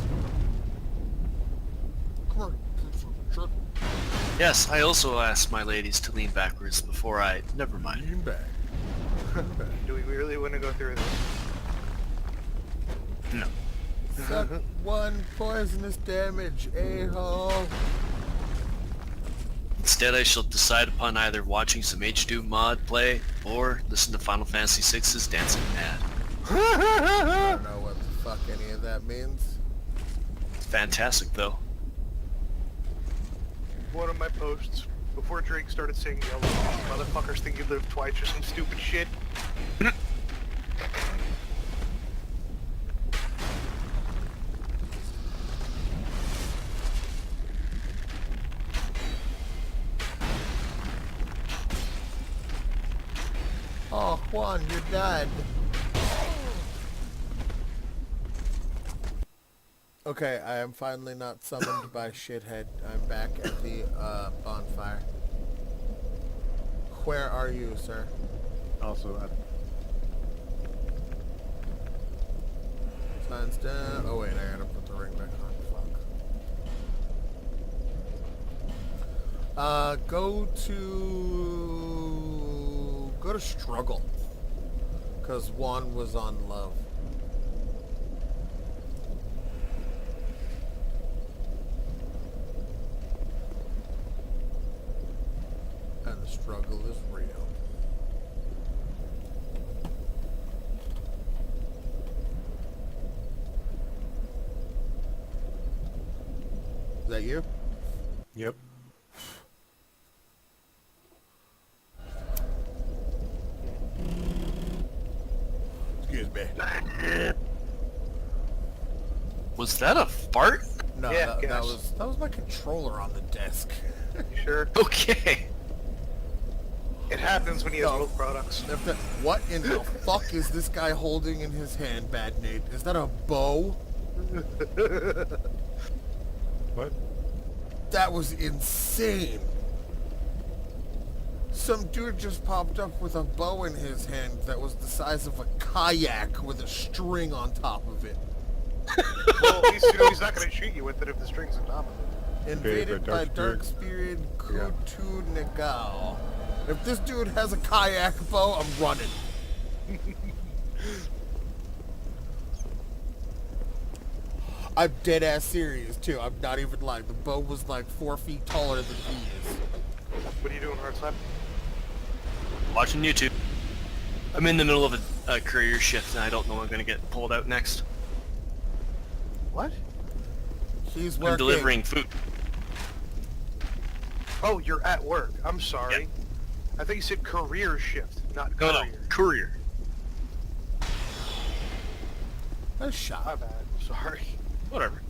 Come on. Jerk. Yes, I also asked my ladies to lean backwards before I... Never mind. Lean back. Lean back. Do we really want to go through this? No. Suck 1 poisonous damage, a-hole. Instead, I shall decide upon either watching some H2 mod play or listen to Final Fantasy VI's Dancing Mad. I don't know what the fuck any of that means. It's fantastic, though. One of my posts, before Drake started saying yellow, motherfuckers think you live twice or some stupid shit. Oh, Juan, you're dead. Okay, I am finally not summoned by shithead. I'm back at the bonfire. Where are you, sir? Also, Signs down. Oh wait, I gotta put the ring back on. Fuck. Go to struggle. Cause Juan was on love. And the struggle is real. Is that you? yep. Excuse me. Was that a fart? No, Yeah, that guess. was my controller on the desk. You sure? Okay. It happens when you have No. milk products. What in the fuck is this guy holding in his hand, Bad Nate? Is that a bow? What? That was insane. Some dude just popped up with a bow in his hand that was the size of a kayak with a string on top of it. Well, at least you know he's not going to shoot you with it if the string's on top of it. Invaded by Dark Spirit Kutu Negao. If this dude has a kayak bow, I'm running. I'm dead ass serious too. I'm not even lying. The bow was like 4 feet taller than he is. What are you doing, Hardslap? Watching YouTube. I'm in the middle of a career shift and I don't know when I'm going to get pulled out next. What? He's working. I'm delivering food. Oh, you're at work. I'm sorry. Yeah. I thought you said career shift, not No, courier. no. Courier. A shot. My bad. Sorry. Whatever.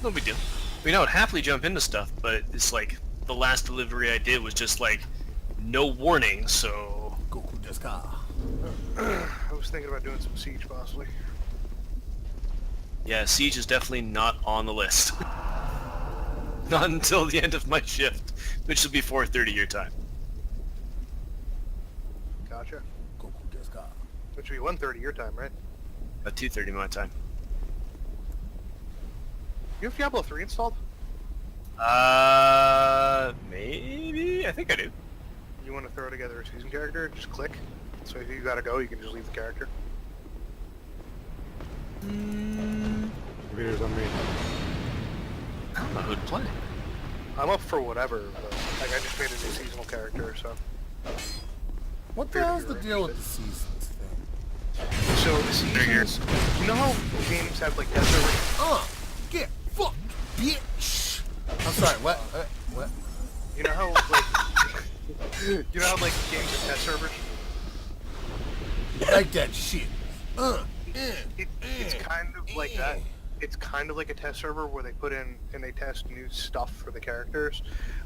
No big deal. I mean, I would happily jump into stuff, but it's like the last delivery I did was just like no warning, so... Goku desu ka? I was thinking about doing some Siege, possibly. Yeah, Siege is definitely not on the list. Not until the end of my shift, which will be 4:30 your time. Gotcha. Goku just got. Which would be 1:30 your time, right? At 2:30 my time. You have Diablo 3 installed? Maybe? I think I do. You want to throw together a season character? Just click. So if you gotta go, you can just leave the character. Computer's on me. I don't know who to play. I'm up for whatever, but like I just made a new seasonal character, so. What the hell's the deal with the seasons thing? So the seasons, you know how games have like death servers? Get fucked, bitch! I'm sorry, what? What? You know how like, you know how like games have test servers? Like that shit. It's kind of like that. It's kind of like a test server where they put in and they test new stuff for the characters,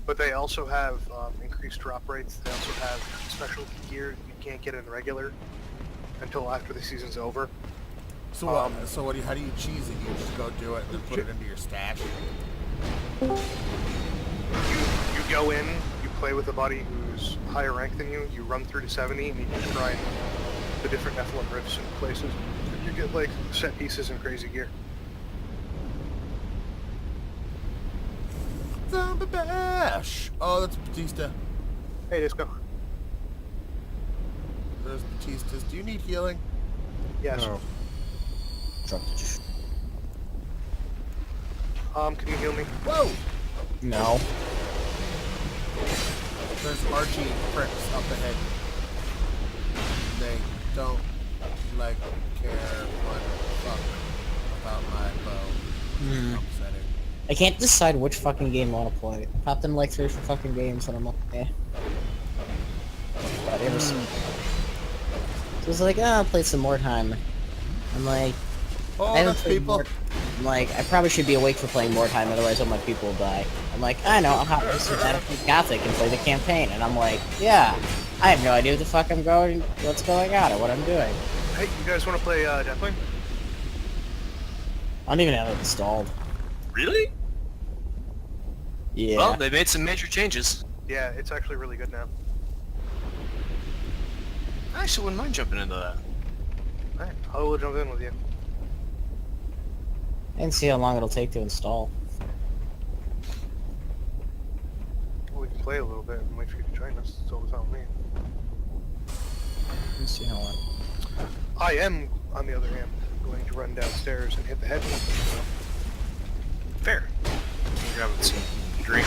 but they also have increased drop rates. They also have special gear you can't get in regular until after the season's over. So what? So what? How do you cheese it? You just go do it and then put it into your stash. You go in, you play with a buddy who's higher rank than you. You run through to 70 and you just grind the different Nephilim rifts and places. You get like set pieces and crazy gear. Zombie bash! Oh, that's Batista. Hey, Disco. There's Batista's. Do you need healing? Yes. No. Can you heal me? Whoa! No. There's Archie pricks up ahead. They don't like care one fuck about my bow. Upsetting. I can't decide which fucking game I want to play. I popped in like 3 or 4 fucking games and I'm like, eh. But ever since. So it's like, I'll play some more time. I'm like, Oh, I haven't that's played people. more. I'm like, I probably should be awake for playing more time, otherwise all my people will die. I'm like, I know, I'll hop into Battlefield Gothic and play the campaign. And I'm like, yeah, I have no idea what the fuck I'm going, what's going on, or what I'm doing. Hey, you guys want to play Deathwing? I don't even have it installed. Really? Yeah. Well, they made some major changes. Yeah, it's actually really good now. I actually wouldn't mind jumping into that. Alright, I will jump in with you. And see how long it'll take to install. Well, we can play a little bit and wait for you to join us. It's always on me. Let's see how long. I am, on the other hand, going to run downstairs and hit the head button. So. Fair. Grabbing some drink.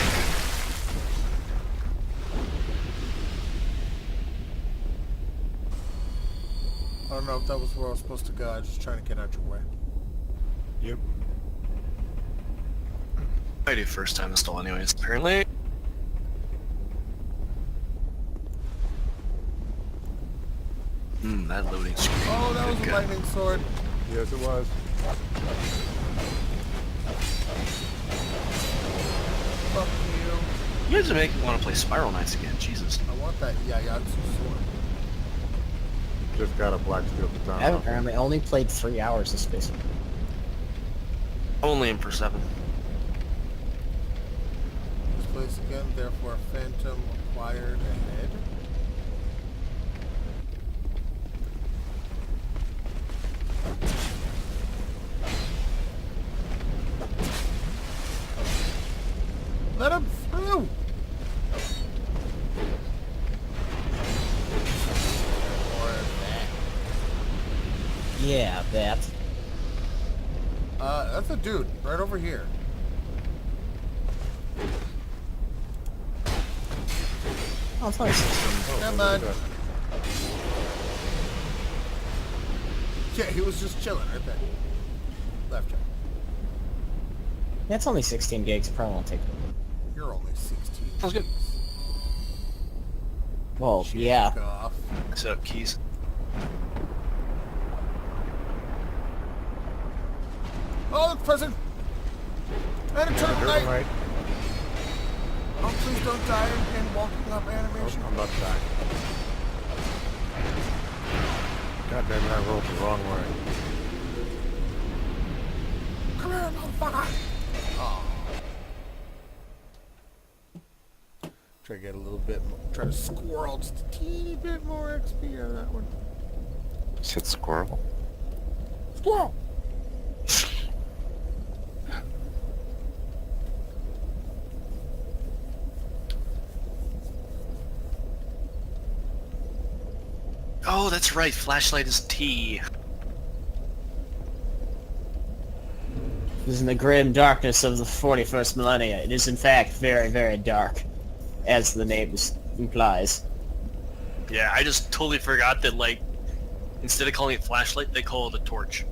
I don't know if that was where I was supposed to go. I was just trying to get out your way. Yep. I do first time install anyways, apparently. That loading screen. Oh, that was a Good lightning sword. Yes, it was. Fuck you. You guys are making me want to play Spiral Knights again, Jesus. I want that Yayatsu sword. Just got a black steel I haven't katana. I only played 3 hours this space. Only in for 7. This place again, therefore Phantom acquired ahead. Let him through! Or that. Yeah, that. That's a dude, right over here. Oh, it's only 16. Come on. Yeah, he was just chilling right there. Left check. Yeah, it's only 16 gigs. Probably won't take. You're only 16. Sounds good. Well, Jack yeah. off. Set up keys. Oh, look, prison! And a turtle Turtle knight! Knight. Oh, please don't die in walking up Oh, animation. I'm about to die. God damn it, I rolled the wrong way. here, motherfucker! Oh. Try to get a little bit more, try to squirrel just a teeny bit more XP out of that one. Said squirrel. Squirrel! Oh, that's right. Flashlight is T. It is in the grim darkness of the 41st millennia. It is in fact very, very dark, as the name implies. Yeah, I just totally forgot that, like, instead of calling it flashlight, they call it a torch.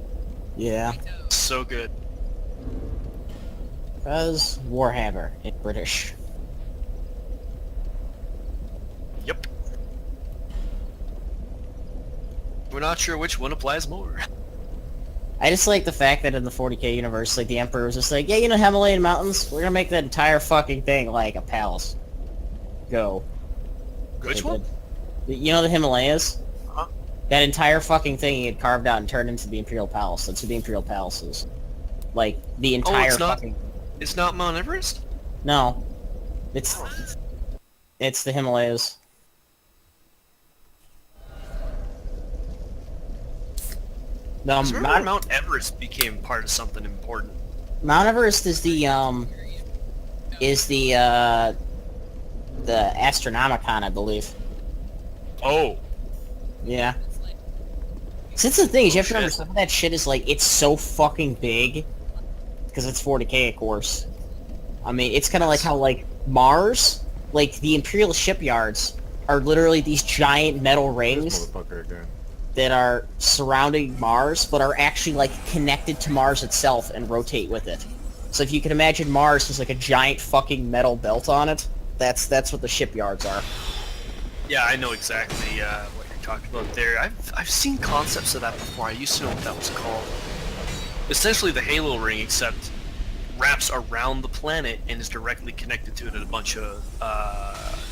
Yeah. So good. Because Warhammer in British. Yep. We're not sure which one applies more. I just like the fact that in the 40k universe, like, the Emperor was just like, yeah, you know Himalayan mountains? We're gonna make that entire fucking thing like a palace. Go. Which They one? did. You know the Himalayas? Uh-huh. That entire fucking thing he had carved out and turned into the Imperial Palace. That's what the Imperial Palace is. Like, the entire it's not- fucking... It's not Mount Everest? No. It's the Himalayas. No, I remember Mount Everest became part of something important. Mount Everest is the Astronomicon, I believe. Oh. Yeah. Since the thing is, you have to remember, shit. some of that shit is like, it's so fucking big, because it's 40k, of course. I mean, it's kind of like how, like, Mars, like, the Imperial shipyards are literally these giant metal This rings motherfucker again. that are surrounding Mars, but are actually, like, connected to Mars itself and rotate with it. So if you can imagine Mars has, like, a giant fucking metal belt on it, that's what the shipyards are. Yeah, I know exactly what you're talking about there. I've seen concepts of that before. I used to know what that was called. Essentially the Halo ring, except wraps around the planet and is directly connected to it in a bunch of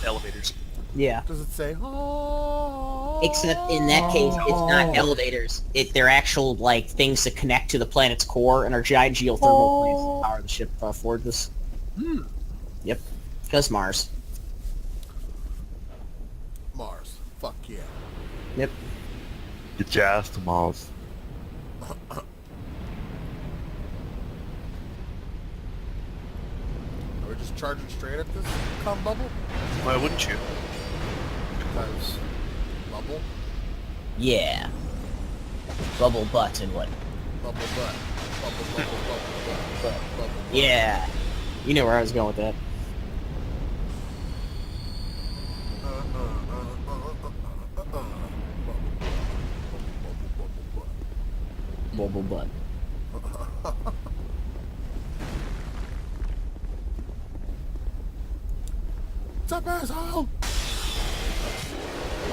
elevators. Yeah. Does it say, oh? Except in that case, it's not elevators. They're actual, like, things that connect to the planet's core and are giant geothermal plants that power the ship forward this. Hmm. Yep. Because Mars. Mars. Fuck yeah. Yep. Get your ass to Mars. Are we just charging straight at this cum bubble? Why wouldn't you? Because bubble? Yeah. Bubble butt and what? Bubble butt. Bubble, bubble, bubble, butt. Bubble, butt. Yeah. You know where I was going with that. Bubble butt. What's up, asshole?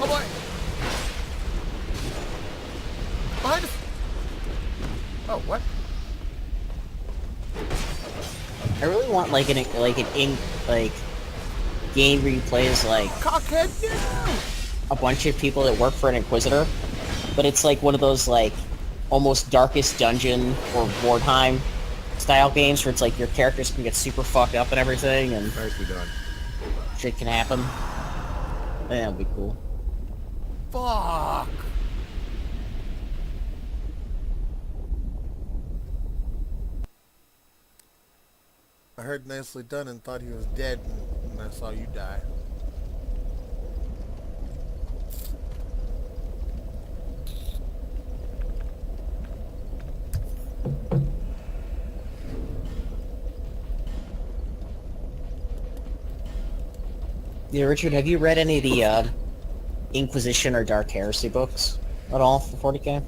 Oh boy! Behind us! Oh, what? I really want like an game where you play as like Cockhead, no! a bunch of people that work for an Inquisitor, but it's like one of those like almost Darkest Dungeon or Wartime style games where it's like your characters can get super fucked up and everything and Nicely done. shit can happen. That'd be cool. Fuck! I heard nicely done and thought he was dead, and I saw you die. Yeah, Richard, have you read any of the Inquisition or Dark Heresy books at all for 40k?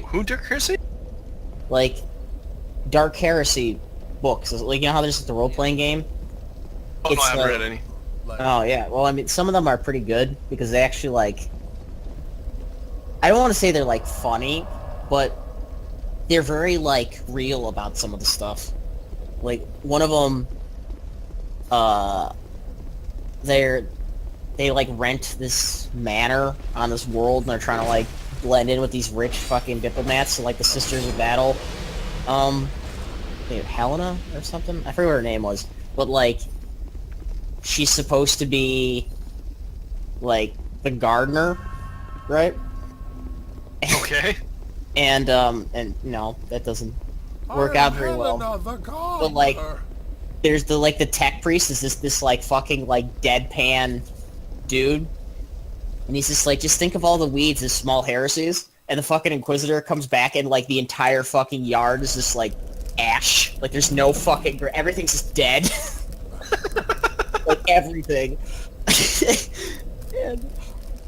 Who took Heresy? Like, Dark Heresy books. Like, you know how there's the role-playing game? Oh, no, It's I haven't like- read any. Like, Oh, yeah. Well, I mean, some of them are pretty good because they actually, like... I don't want to say they're, like, funny, but they're very, like, real about some of the stuff. Like, one of them, they, like, rent this manor on this world, and they're trying to, like, blend in with these rich fucking diplomats, so, like, the Sisters of Battle, named Helena or something. I forget what her name was, but like, she's supposed to be like the gardener, right? Okay. And no, that doesn't work out very well. But like, there's the tech priest is this like fucking like deadpan dude, and he's just like, just think of all the weeds as small heresies, and the fucking Inquisitor comes back and like the entire fucking yard is just like ash, like there's no fucking everything's just dead, like everything,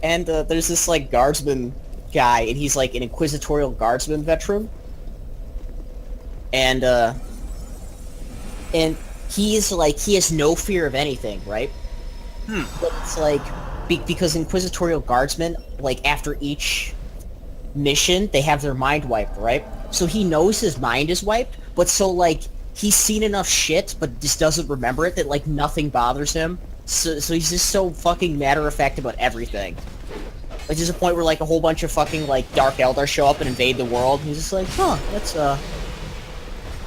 and there's this like guardsman guy, and he's like an inquisitorial guardsman veteran, and he's like, he has no fear of anything, right? But it's like, because inquisitorial guardsmen, like after each mission, they have their mind wiped, right? So he knows his mind is wiped, but so like, he's seen enough shit, but just doesn't remember it, that like nothing bothers him. So he's just so fucking matter-of-fact about everything. Like, there's a point where like a whole bunch of fucking like Dark Eldar show up and invade the world, and he's just like, huh, that's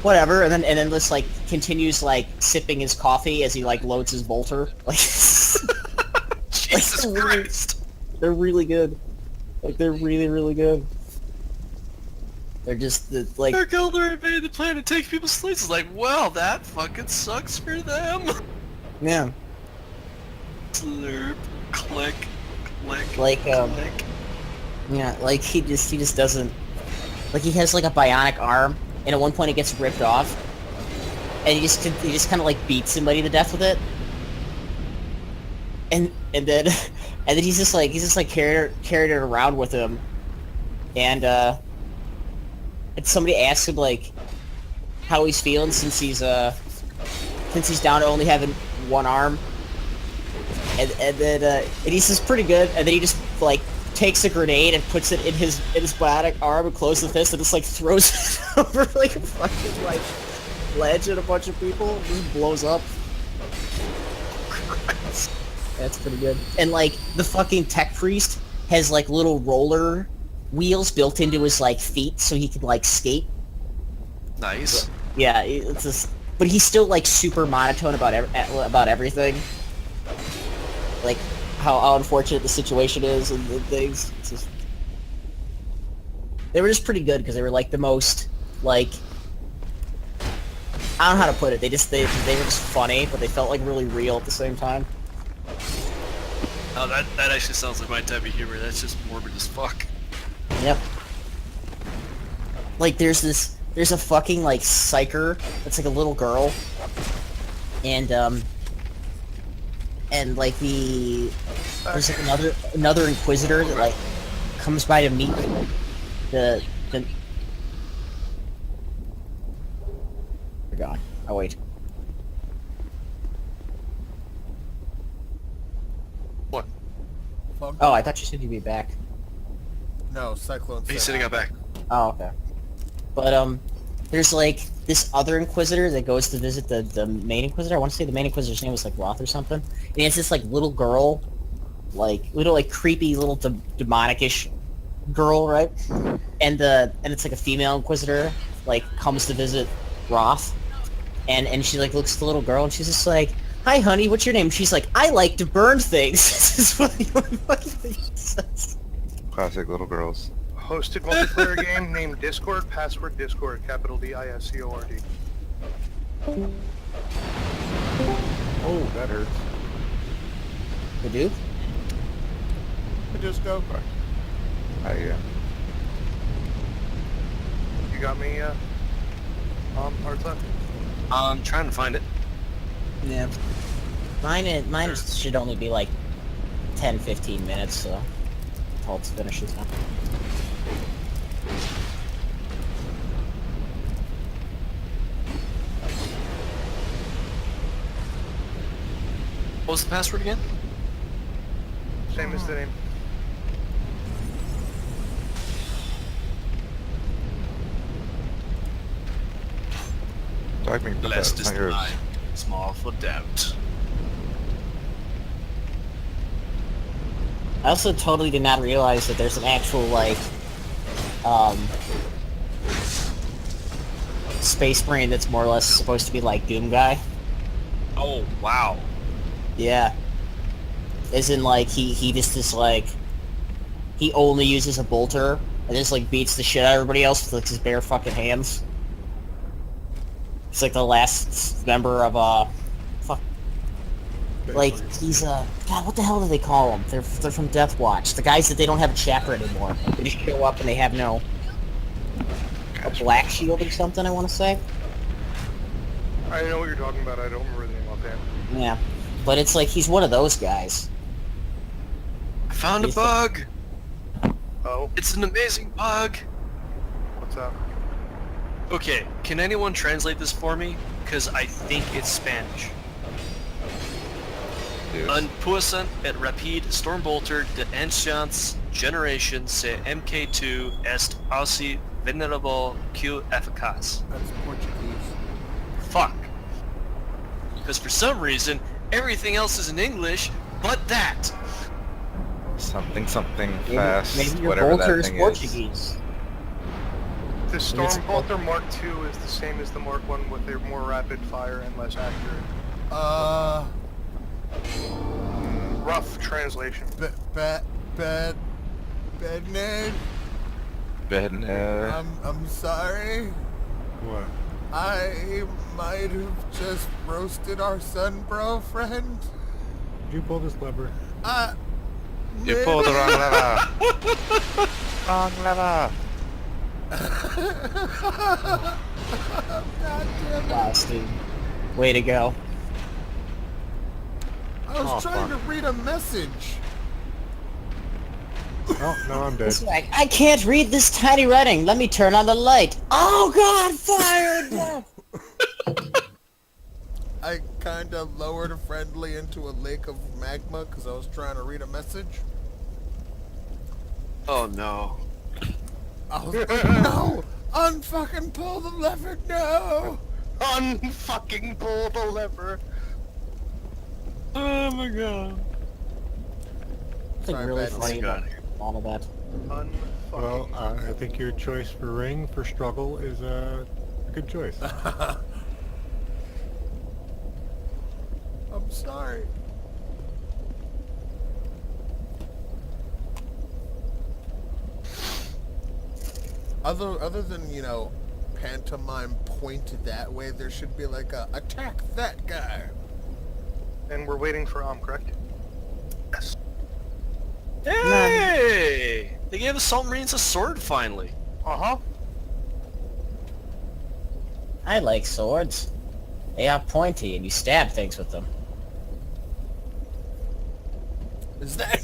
whatever, and then just like continues like sipping his coffee as he like loads his bolter. Like, Jesus Christ. They're really good. Like, they're really, really good. They're just like, Dark Eldar invaded the planet, take people's places. Like, well, that fucking sucks for them. yeah, Slurp, click, click, like click. yeah, like he just doesn't, like, he has like a bionic arm, and at one point it gets ripped off, and he just kind of like beats somebody to death with it, and then he's just like carried it around with him, and somebody asks him like how he's feeling since he's down to only having one arm, and he says pretty good, and then he just like takes a grenade and puts it in his bionic arm and closes the fist and just like throws it over like a fucking like ledge at a bunch of people and just blows up. That's pretty good. And like the fucking tech priest has like little roller wheels built into his like feet so he can like skate. Nice. Yeah, it's just, but he's still like super monotone about everything. Like how unfortunate the situation is and things. It's just, they were just pretty good because they were like the most like, I don't know how to put it. They were just funny, but they felt like really real at the same time. Oh, that actually sounds like my type of humor. That's just morbid as fuck. Yep. Like there's a fucking like psyker that's like a little girl, and like there's like another inquisitor that like comes by to meet the oh god. Oh wait. What? Oh, I thought you said you'd be back. No, Cyclone. He's said sitting hi. up back. Oh, okay. But there's like this other Inquisitor that goes to visit the main Inquisitor. I want to say the main Inquisitor's name was like Roth or something. And it's this like little girl, like little like creepy little demonic-ish girl, right? And it's like a female Inquisitor like comes to visit Roth, and she like looks at the little girl and she's just like, "Hi, honey, what's your name?" She's like, "I like to burn things." This is what the fucking thing says. Classic little girls. Hosted multiplayer game named Discord, password Discord, capital DISCORD. Oh, that hurts. The dude? Just go. Yeah. You got me, Arta? I'm trying to find it. Yeah. Mine should only be like 10-15 minutes, so until it's finishes now. What was the password again? Same as the name. Talk me, but Blessed that's is not the yours. mind, small for doubt. I also totally did not realize that there's an actual like space marine that's more or less supposed to be like Doom Guy. Oh, wow. Yeah. As in, like, he just is, like... He only uses a bolter, and just, like, beats the shit out of everybody else with, like, his bare fucking hands. He's, like, the last member of, fuck... Like, he's, God, what the hell do they call them? They're from Death Watch. The guys that they don't have a chapter anymore. They just show up and they have no... A black shield or something, I want to say? I know what you're talking about. I don't remember the name offhand. Yeah. But it's like, he's one of those guys. I found a He's bug! Oh, It's an amazing bug! what's up? Okay, can anyone translate this for me? Because I think it's Spanish. Dude. Un puissant et rapide Stormbolter de anciens generation se MK2 est aussi venerable que efficace. That's Portuguese. Fuck. Because for some reason, everything else is in English, but that. Something Maybe, fast, maybe your whatever bolter that is thing Portuguese. The It's- Stormbolter Mark II is the same as the Mark 1 with a more rapid fire and less accurate. Rough translation. Bad name. is. I'm sorry. What? I might have just roasted our son, bro, friend. Did you pull this lever? You pulled the wrong lever. Wrong lever. God damn it. Wow, Steve. Way to go. I was Oh, trying fuck. to read a message. Oh, no, I'm dead. It's like, I can't read this tiny writing. Let me turn on the light. Oh god, fire! I kind of lowered a friendly into a lake of magma because I was trying to read a message. Oh no. I was like, no! Unfucking pull the lever, no! Unfucking pull the lever. Oh my god. Something Sorry, really bad funny God. about all of that. Unfucking. Well, I think your choice for ring for struggle is a good choice. I'm sorry. Other than, you know, pantomime pointed that way, there should be like a attack that guy. And we're waiting for correct? Yes. Hey! They gave Assault Marines a sword finally. Uh-huh. I like swords. They are pointy and you stab things with them. Is that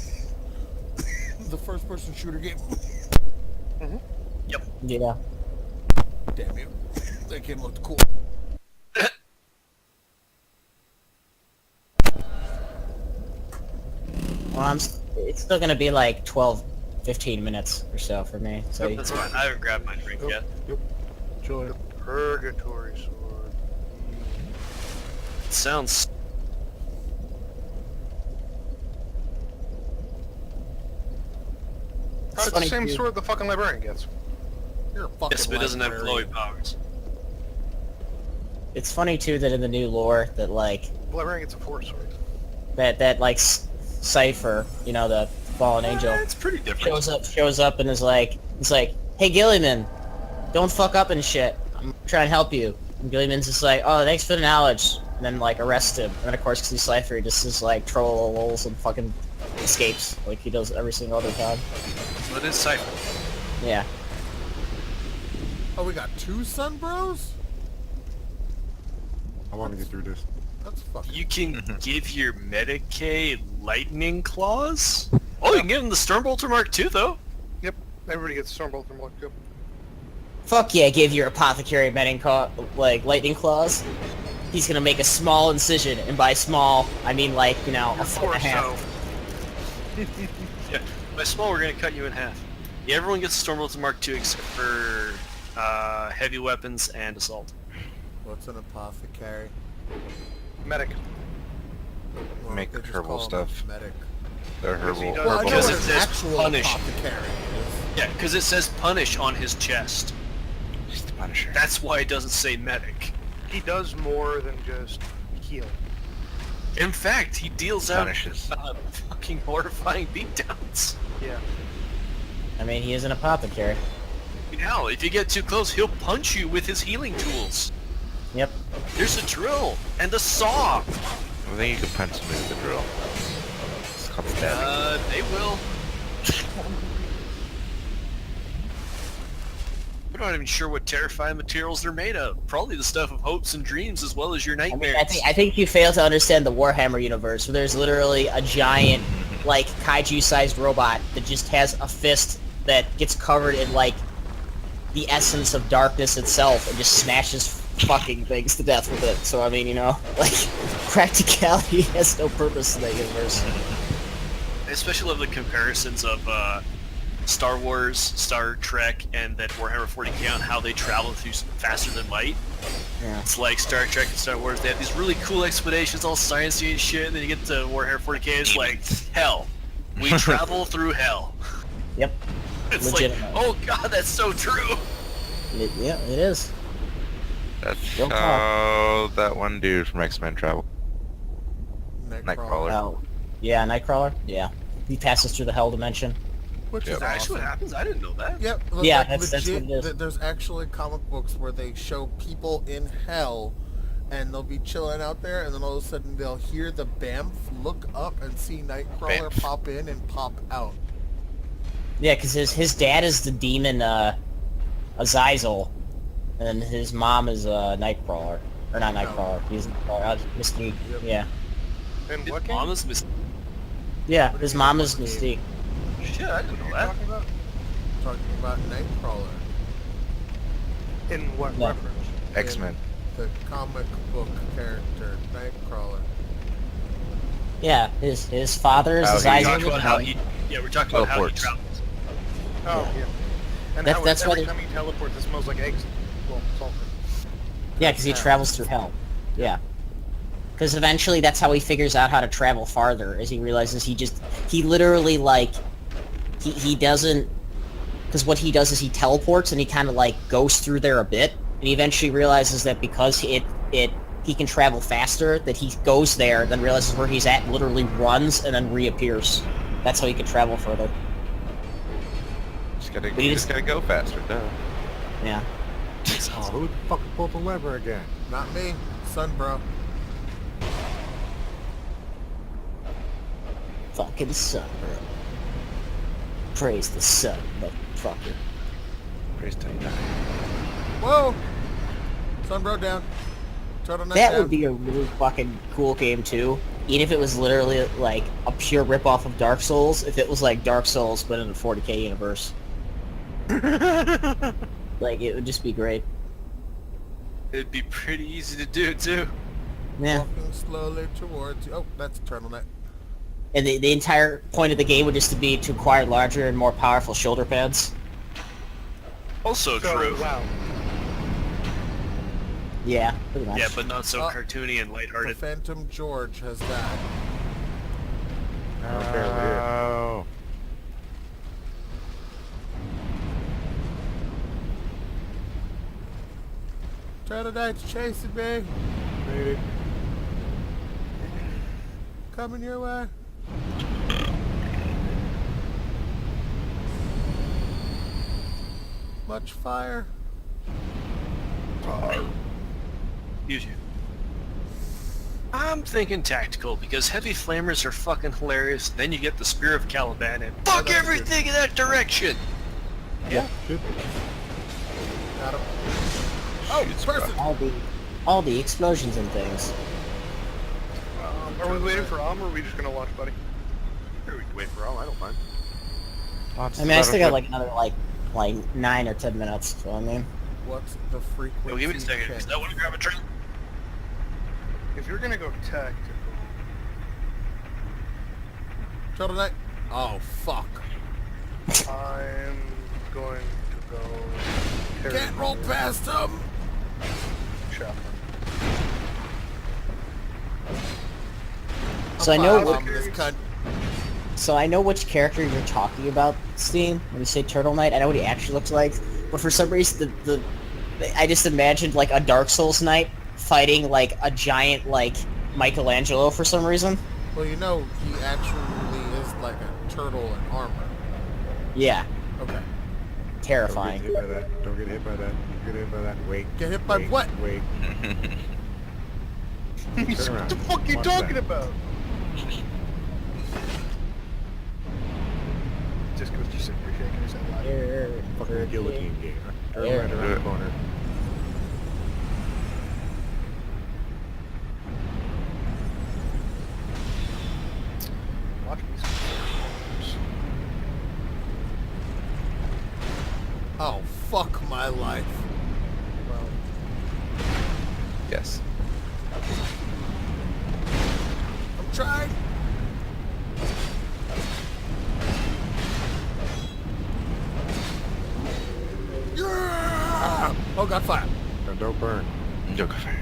the first person shooter game? Yeah. Damn you. That game looked cool. Well, it's still gonna be like 12, 15 minutes or so for me. So That's fine. I haven't grabbed my drink yet. Yep. Enjoy. The Purgatory Sword. It sounds... It's the funny same too. sword the fucking librarian gets. You're a fucking Yes, but it doesn't have librarian. glowy powers. It's funny too that in the new lore that like The librarian gets a force sword. that like Cypher, you know, the fallen angel, It's pretty different. shows up and is like, hey Gilliman, don't fuck up and shit. I'm trying to help you. And Gilliman's just like, oh, thanks for the knowledge, and then like arrest him. And then of course, because he's Cypher, he just is like trolls and fucking escapes like he does every single other time. So it is Cypher. Yeah. Oh, we got two Sun Bros? I want to get through this. That's fucking... You can give your Medicaid lightning claws? Oh, you can give him the Stormbolter Mark II, though. Yep. Everybody gets Stormbolter Mark II. Fuck yeah, give your apothecary lightning claws. He's gonna make a small incision, and by small, I mean like, you know, a foot and a half. Yeah, by small, we're going to cut you in half. Yeah, everyone gets the Stormbolter Mark II except for heavy weapons and assault. What's an apothecary? Medic. Well, Make they just herbal call him stuff. Medic. They're Because he herbal. does- Well, I know Because what it an says actual punish. apothecary is. Yeah, because it says punish on his chest. Just Punisher. That's why it doesn't say medic. He does more than just heal. In fact, he deals out Punishes. fucking horrifying beatdowns. Yeah. I mean, he is an apothecary. Now, if you get too close, he'll punch you with his healing tools. Yep. There's a drill and a saw. I think you can punch somebody with a drill. It's called stabbing. They will. We're not even sure what terrifying materials they're made of. Probably the stuff of hopes and dreams as well as your I nightmares. mean, I think you fail to understand the Warhammer universe, where there's literally a giant, like, kaiju-sized robot that just has a fist that gets covered in, like, the essence of darkness itself and just smashes fucking things to death with it. So, I mean, you know, like, practicality has no purpose in that universe. I especially love the comparisons of Star Wars, Star Trek, and then Warhammer 40k on how they travel through faster than light. Yeah. It's like Star Trek and Star Wars, they have these really cool expeditions, all sciencey and shit, and then you get to Warhammer 40k, it's like, hell. We travel through hell. Yep. It's Legitimate. like, oh god, that's so true! Yeah, it is. That's Don't how that one dude from X-Men traveled. Nightcrawler. Oh, yeah, Nightcrawler? Yeah. He passes through the hell dimension. Which Yep. is That's actually awesome. what happens, I didn't know that. Yep. Yeah, like, that's what it is. There's actually comic books where they show people in hell, and they'll be chilling out there, and then all of a sudden they'll hear the Bamf, look up, and see Nightcrawler Bamf. pop in and pop out. Yeah, because his dad is the demon, Azazel, and his mom is, Nightcrawler. Or not Nightcrawler, he's Mystique. Yep. Yeah. And His what game? mom is Yeah, What his do you mom mean, is what Mystique. Shit, I didn't know What are you that. talking about? Talking about Nightcrawler, In what Yeah. reference? X-Men. the comic book character, Nightcrawler. Yeah, his father is Oh, he Azazel. Talking about how he, yeah, we're talking about how he Teleports. travels. Oh, yeah. And That- how that's every why time he teleports, it smells like eggs. Well, sulfur. Yeah, because he travels through hell. Yeah. Because eventually that's how he figures out how to travel farther, as he realizes he literally, like, he doesn't, because what he does is he teleports and he kind of, like, goes through there a bit, and he eventually realizes that because he can travel faster, that he goes there, then realizes where he's at, literally runs, and then reappears. That's how he can travel further. You just gotta go faster, duh. Yeah. Oh, who the fuck pulled the lever again? Not me, son, bro. Fucking sun, bro. Praise the sun, motherfucker. Praise to die. Whoa! Son, bro, down. Turtleneck That down. would be a really fucking cool game too. Even if it was literally like a pure ripoff of Dark Souls, if it was like Dark Souls but in a 40k universe. Like, it would just be great. It'd be pretty easy to do, too. Yeah. Walking slowly towards you. Oh, that's a turtleneck. And the entire point of the game would just be to acquire larger and more powerful shoulder pads. Also true. Wow. Yeah, pretty much. Yeah, but not so Oh. cartoony and The lighthearted. Phantom George has died. Oh. Turtlenecks chasing me. Maybe. Coming your way. Much fire. Use you. I'm thinking tactical, because heavy flamers are fucking hilarious. Then you get the Spear of Caliban and fuck that's everything in that direction! Yeah, should be. Got him. Oh, Shoots person. All the explosions and things. Are we waiting for Om, or are we just gonna watch, buddy? Here, we can wait for all, I don't mind. Lots I of mean, I still got battlefield. like another like 9 or 10 minutes. So I mean, What's the frequency? Yo, give me a second, check? because I want to grab a drink. If you're gonna go tactical, Turtleneck. Oh, fuck. I'm going to go. Can't roll past him. Shotgun. so I know This cunt. So I know which character you're talking about, Steam, when you say Turtle Knight. I know what he actually looks like, but for some reason the I just imagined like a Dark Souls knight fighting like a giant like Michelangelo for some reason. Well, you know, he actually is like a turtle in armor. Yeah, Okay. terrifying. Don't get hit by that. Don't get hit by that. Don't get hit by that. Wait. Get hit by wait, what? Wait. What Turn around. the fuck are you Watch talking that. about? Just because you're sitting here shaking his head loud. Fucking guillotine game. Turn right around the corner. Watch me. Oh, fuck my life. Well, Yes. I'm trying. Yeah! Oh, God, fire. Now don't burn. Joker fire.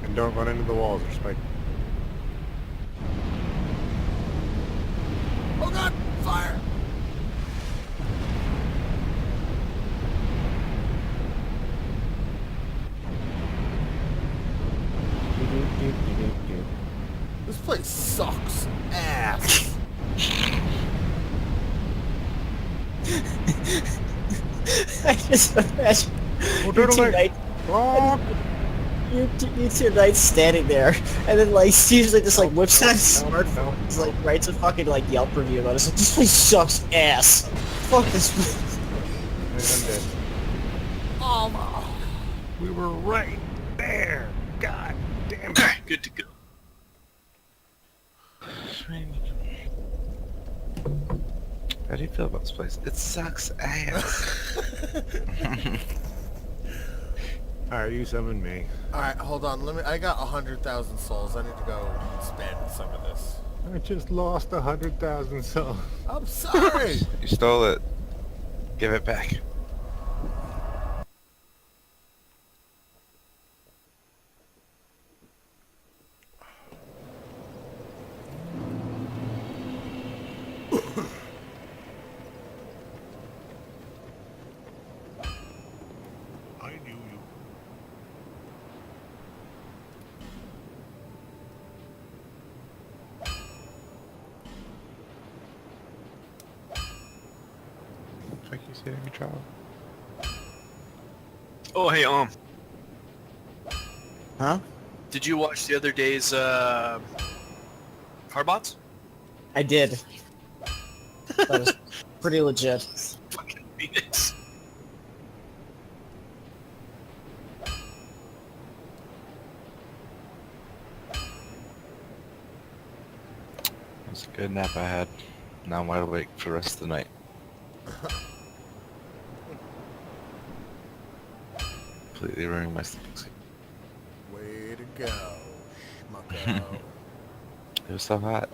And don't run into the walls or spike. Oh, God, fire. This place sucks ass. I just imagine your two knights, you two knights standing there, and then like seriously just like whips out his smartphone, just like writes a fucking like Yelp review about it. It's like, this place sucks ass. Fuck this place. And I'm dead. Oh, We were right there. God damn it. Okay, good to go. How do you feel about this place? It sucks ass. Alright, you summon me. Alright, hold on. I got 100,000 souls. I need to go spend some of this. I just lost 100,000 souls. I'm sorry. You stole it. Give it back. I knew you. Looks like he's hitting a trial. Oh, hey, Huh? did you watch the other day's Carbots? I did. That was pretty legit. Fucking Phoenix. It's a good nap I had. Now I'm wide awake for the rest of the night. Completely ruining my sleeping schedule. Way to go, schmucko. It was so hot.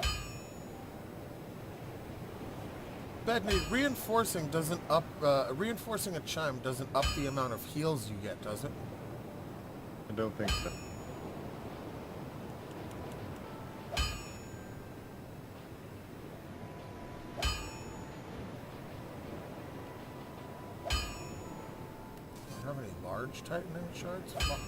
Bedney, reinforcing doesn't up. Reinforcing a chime doesn't up the amount of heals you get, does it? I don't think so. Do you have any large Titanite shards? Fuck.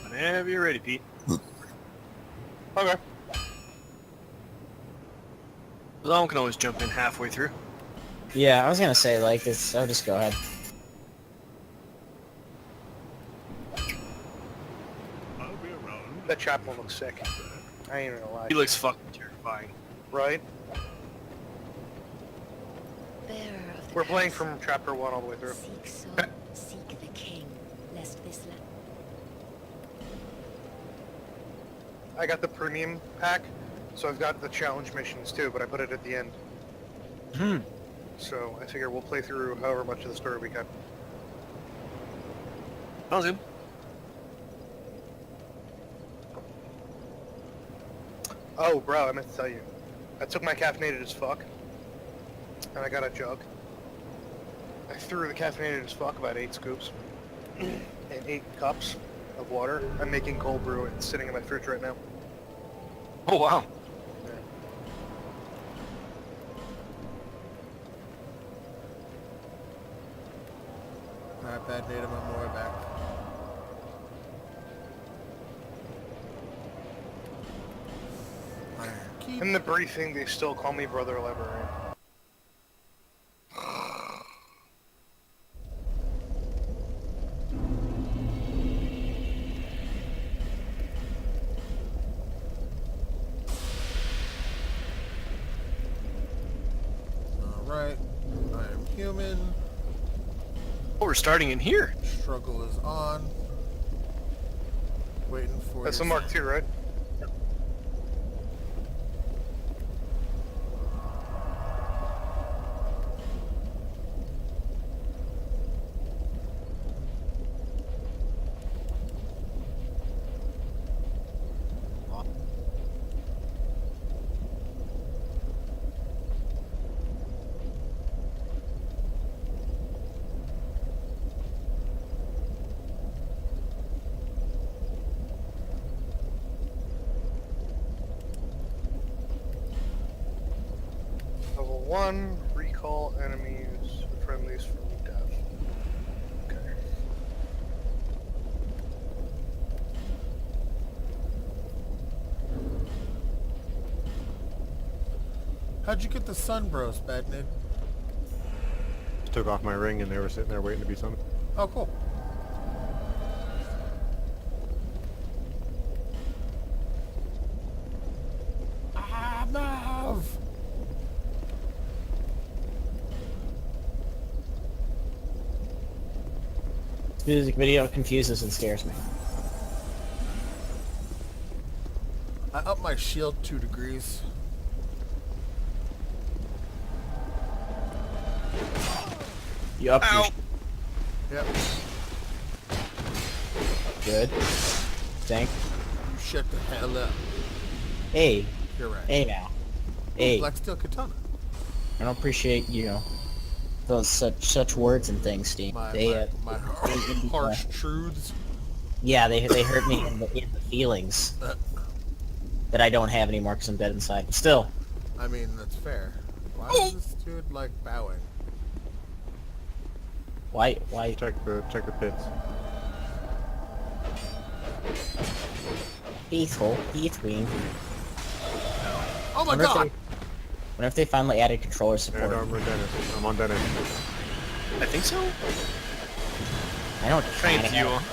Whenever you're ready, Pete. okay. Someone can always jump in halfway through. Yeah, I was gonna say like this. I'll just go ahead. I'll be around. That chaplain looks sick. I ain't gonna lie. He looks fucking terrifying. Right? Bearer of the We're playing curse, from chapter 1 all the way through. seek soul, seek the king, lest this land. I got the premium pack, so I've got the challenge missions too, but I put it at the end. Hmm. So I figure we'll play through however much of the story we can. Sounds good. Oh, bro, I meant to tell you. I took my caffeinated as fuck, and I got a jug. I threw the caffeinated as fuck, about 8 scoops, and 8 cups of water. I'm making cold brew. It's sitting in my fridge right now. Oh wow. Alright, bad native, I'm on my way back. Iron key. In the briefing, they still call me Brother Librarian. Alright, I am human. Oh, we're starting in here. Struggle is on. Waiting for That's a your- Mark II, right? Level 1, recall enemies, friendlies from death. Okay. How'd you get the sun bros, Badnid? Just took off my ring and they were sitting there waiting to be summoned. Oh, cool. Ah, Mav! This music video confuses and scares me. I upped my shield 2 degrees. You up Ow. Yep. good. Thank. You shut the hell up. Hey. You're right. Hey now. Ooh, Hey. Black Steel Katana. I don't appreciate, you know, those such words and things, Steve. My, They, my they- harsh truths. yeah, they hurt me in the feelings that I don't have anymore because I'm dead inside. But still, I mean, that's fair. Why is this dude, like, bowing? why? Check the pits. Faithful, between. Oh my Wonder if god! Wonder if they finally added controller And support. armor Dennis. I'm on Dennis. I think so. I know what you're trying Thank to you. have.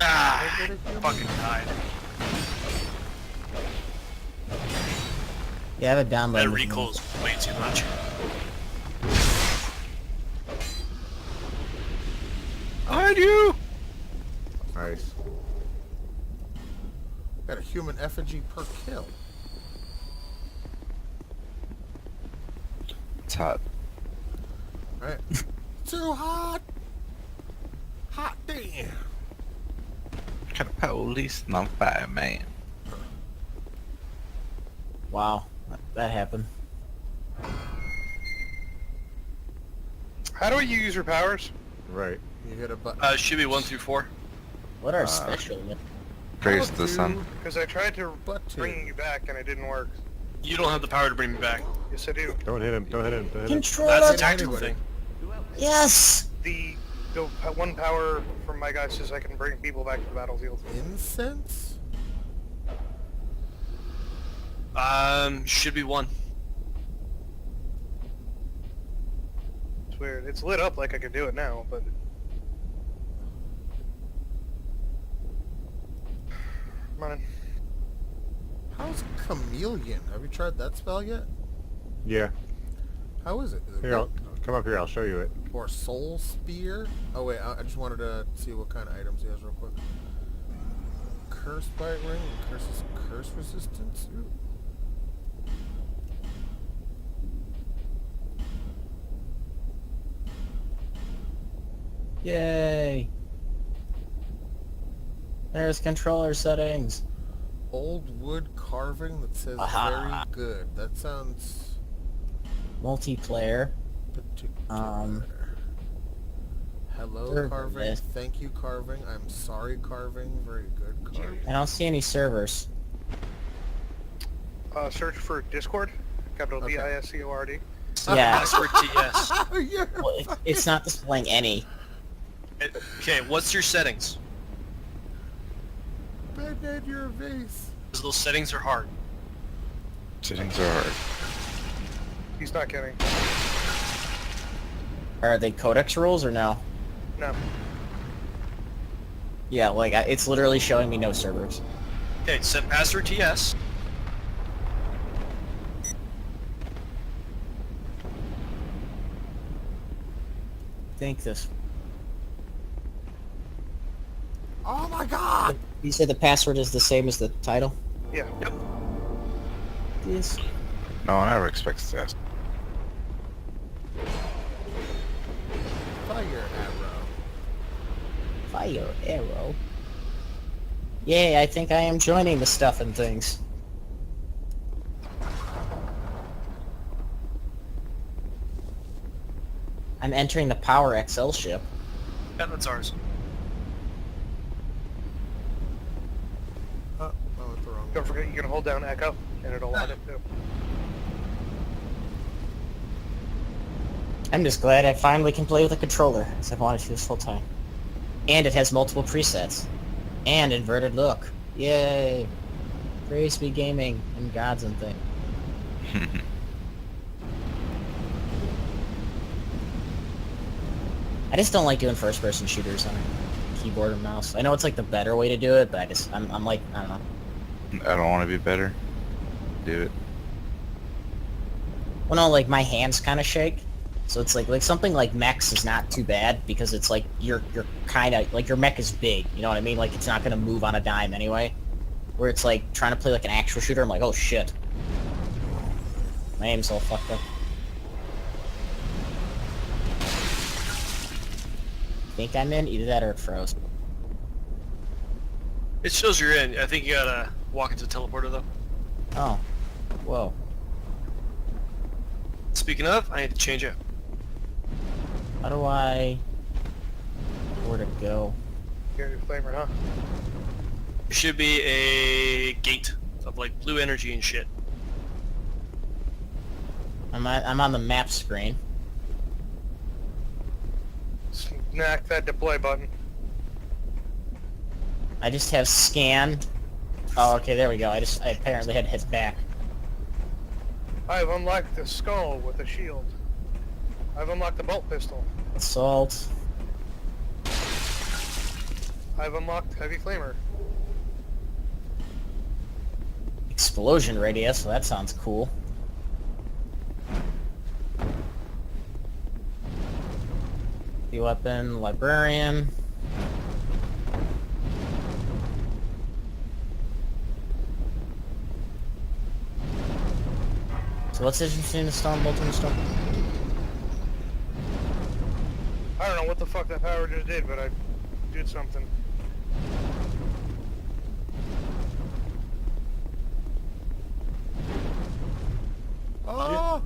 Ah, fucking died. Yeah, I have a download. That machine. recoils way too much. Behind you! Nice. Got a human effigy per kill. It's hot. Right? Too hot! Hot damn! Kind of police and I'm fireman. Wow, that happened. How do you use your powers? Right. You hit a button. Should be 1 through 4. What are special? Praise Oh, the sun. dude. Because I tried to Butt bring you back and it didn't work. You don't have the power to bring me back. Yes, I do. Don't hit him. Don't hit him. Don't hit him. That's a Controller. tactical anybody. thing. Yes. The one power from my guy says I can bring people back to the battlefield. Incense? Should be 1. It's weird. It's lit up like I could do it now, but... Come on. How's Chameleon? Have you tried that spell yet? Yeah. How is it? Is it Here, good? come up here. I'll show you it. Or Soul Spear? Oh wait, I just wanted to see what kind of items he has real quick. Curse Bite Ring, increases curse resistance. Ooh. Yay! There's controller settings. Old wood carving that says Aha. very good. That sounds Multiplayer. particular. Hello, Server carving. list. Thank you, carving. I'm sorry, carving. Very good, carving. I don't see any servers. Search for Discord, capital Okay. DISCORD. Yeah, Password TS. You're well, it's not displaying any. Okay, what's your settings? Bad you're a vase. Because those settings are hard. Settings are hard. He's not kidding. Are they codex rules or no? No. Yeah, like it's literally showing me no servers. Okay, set password TS. Think this. Oh my god! You said the password is the same as the title? Yeah. Yep. Yes. No one ever expects that. Fire arrow. Fire arrow. Yay, I think I am joining the stuff and things. I'm entering the Power XL ship. Yeah, that's ours. Oh, I went the wrong Don't forget you can hold down Echo, and it'll let it too. I'm just glad I finally can play with a controller, as I've wanted to this whole time. And it has multiple presets. And inverted look. Yay! Praise be gaming and gods and things. I just don't like doing first-person shooters on a keyboard or mouse. I know it's like the better way to do it, but I'm like, I don't know. I don't want to be better. Do it. Well, no, like my hands kind of shake, so it's like something like mechs is not too bad because it's like you're kind of like your mech is big. You know what I mean? Like it's not gonna move on a dime anyway. Where it's like trying to play like an actual shooter, I'm like, oh shit, my aim's all fucked up. Think I'm in? Either that or it froze. It shows you're in. I think you gotta walk into the teleporter though. Oh, whoa. Speaking of, I need to change it. How do I? Where to go? Get your flamer, huh? There should be a gate of like blue energy and shit. I'm on the map screen. Smack that deploy button. I just have scan. Oh, okay, there we go. I apparently had to hit back. I've unlocked the skull with a shield. I've unlocked the bolt pistol. Assault. I've unlocked heavy flamer. Explosion radius, so that sounds cool. The weapon, librarian. So what's interesting in the stone, bolt in the stone? I don't know what the fuck that power just did, but I did something. Oh!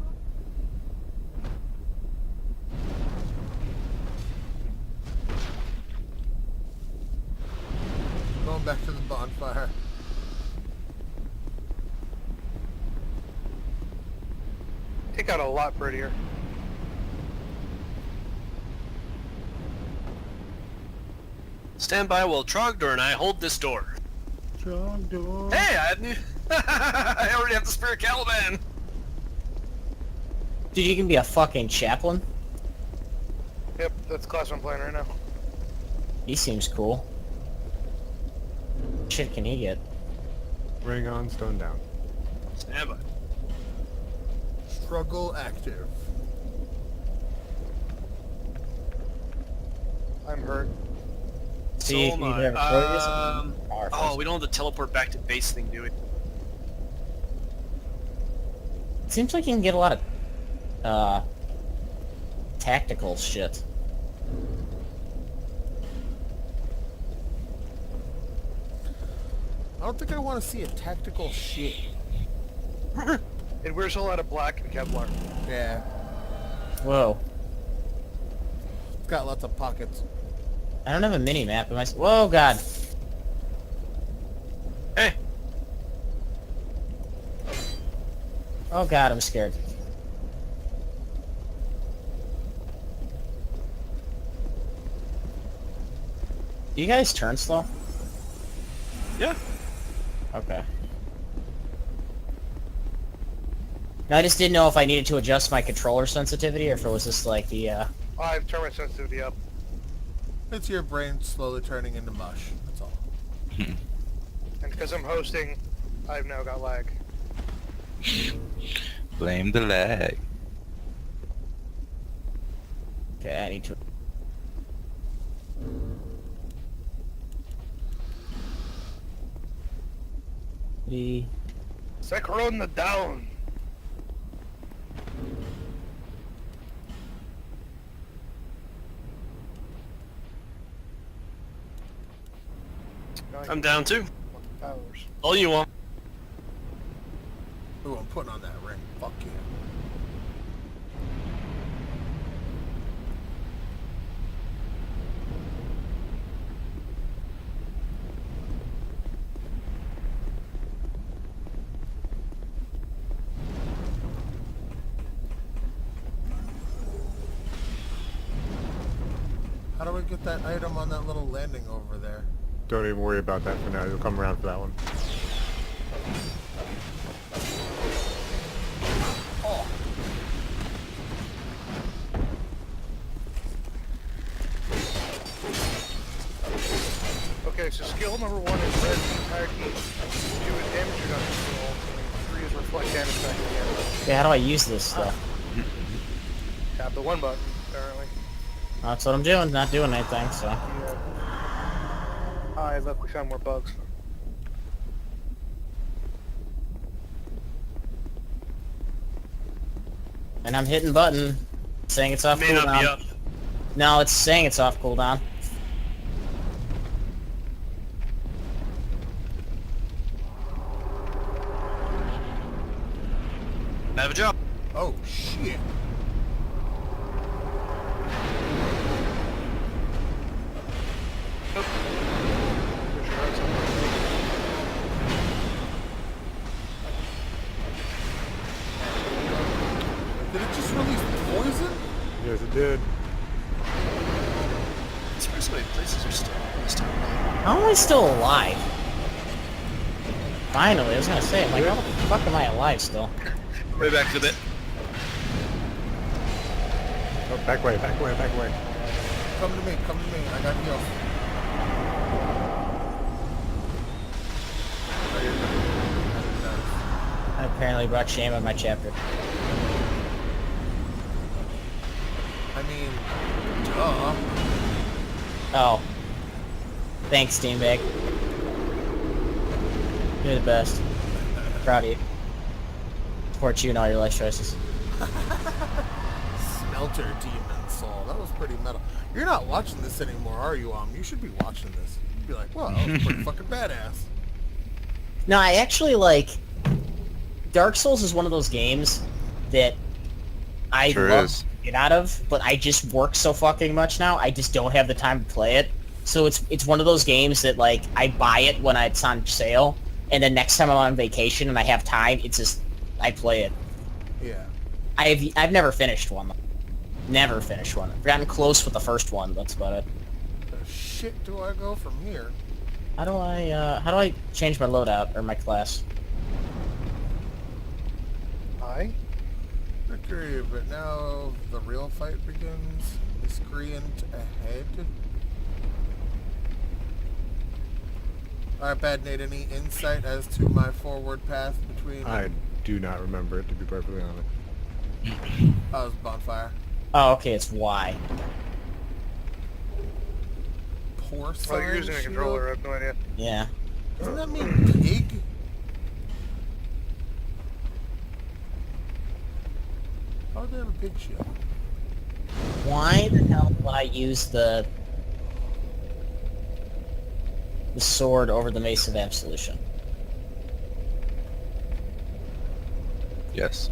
Going back to the bonfire. It got a lot prettier. Stand by while Trogdor and I hold this door. Trogdor. Hey, I have new. I already have the Spirit Caliban. Dude, you can be a fucking chaplain? Yep, that's the class I'm playing right now. He seems cool. What shit can he get? Ring on, stone down. Stand by. Struggle active. See So if you am I. have a Oh, we don't have the teleport back to base thing, do we? It seems like you can get a lot of tactical shit. I don't think I want to see a tactical shit. It wears a lot of black and Kevlar. Yeah. Whoa. It's got lots of pockets. I don't have a mini map. Am I? Whoa, God. Hey, Oh God, I'm scared. Do you guys turn slow? yeah. Okay. No, I just didn't know if I needed to adjust my controller sensitivity or if it was just like the, I've turned my sensitivity up. It's your brain slowly turning into mush. That's all. And because I'm hosting, I've now got lag. Blame the lag. Okay, I need to... The... Sekron the down. I'm down too. Hours. All you want. Ooh, I'm putting on that ring. Fuck yeah. How do we get that item on that little landing over there? Don't even worry about that for now. You'll come around for that one. Okay, so skill number 1 is red the entire team. 2 is damage reduction for all team. 3 is reflect damage back to the enemy. Okay, how do I use this stuff? Tap the 1 button, apparently. That's what I'm doing, not doing anything, so... Yeah. Ah, look, we found more bugs. And I'm hitting button, saying it's off May not be cooldown. up. No, it's saying it's off cooldown. Have a job. Oh, shit. Did it just release poison? Yes, it did. Expressway places are still. How am I still alive? Finally, I was gonna say, I'm like, how the fuck am I alive still? Way back to the bit. Oh, back way, back way, back way. Come to me, come to me. I got heals. I apparently brought shame on my chapter. I mean, duh. Oh. Thanks, Steambag. You're the best. Proud of you. Support you in all your life choices. Smelter Demon Soul. That was pretty metal. You're not watching this anymore, are you, You should be watching this. You'd be like, wow, that was pretty fucking badass. No, I actually like... Dark Souls is one of those games that I Sure love is. to get out of, but I just work so fucking much now, I just don't have the time to play it. So it's one of those games that, like, I buy it when it's on sale, and then next time I'm on vacation and I have time, it's just... I play it. Yeah. I've never finished one, though. Never finished one. I've gotten close with the first one, that's about it. The shit do I go from here? How do I change my loadout, or my class? Hi. Victory, but now the real fight begins. Miscreant ahead. Alright, Bad Nate, any insight as to my forward path between... I do not remember it, to be perfectly honest. Oh, it's bonfire. Oh, okay, it's Y. Porcine Oh, you're using a shield? controller, I have no idea. Yeah. Doesn't that mean pig? How would they have a pig shield? Why the hell would I use the sword over the Mace of Absolution? Yes.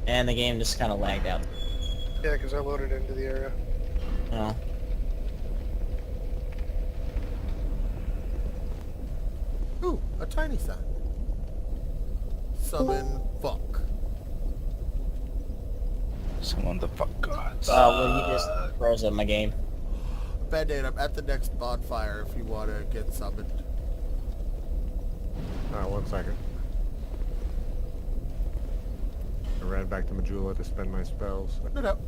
And the game just kind of lagged out. Yeah, because I loaded into the area. Oh. Ooh, a tiny sign. Summon fuck. Someone the fuck gods. Well, you just froze up my game. Bad date, I'm at the next bonfire if you want to get summoned. 1 second. I ran back to Majula to spend my spells. No doubt.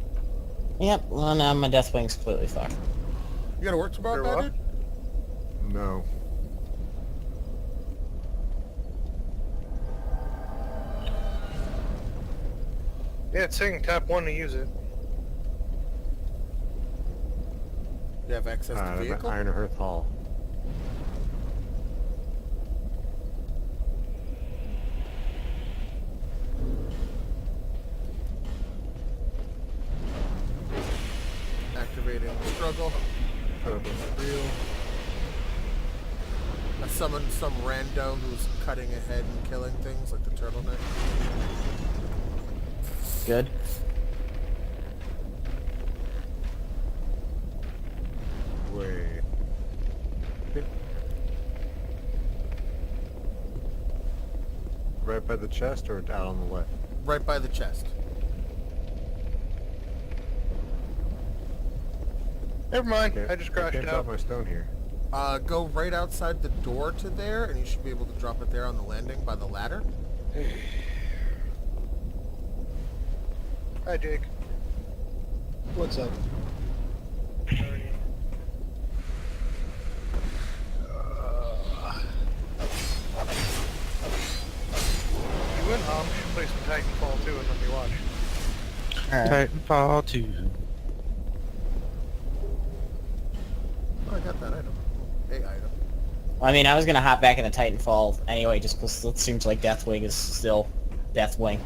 Yep, well now my Deathwing's completely fucked. You gotta work tomorrow, Your bad what? dude? No. Yeah, it's saying tap 1 to use it. You have access to The vehicle? Iron Hearth Hall. Activating struggle. Real. I summoned some rando who's cutting ahead and killing things like the turtleneck. Good. Wait. Right by the chest or out on the left? Right by the chest. Never mind, Okay, I just I crashed can't drop out. my stone here. Go right outside the door to there, and you should be able to drop it there on the landing by the ladder. Hi, Jake. What's up? You and Hom should play some Titanfall 2 and let me watch. Alright. Titanfall 2. Oh, I got that item. A item. I mean, I was gonna hop back into Titanfall anyway, just because it seems like Deathwing is still Deathwing.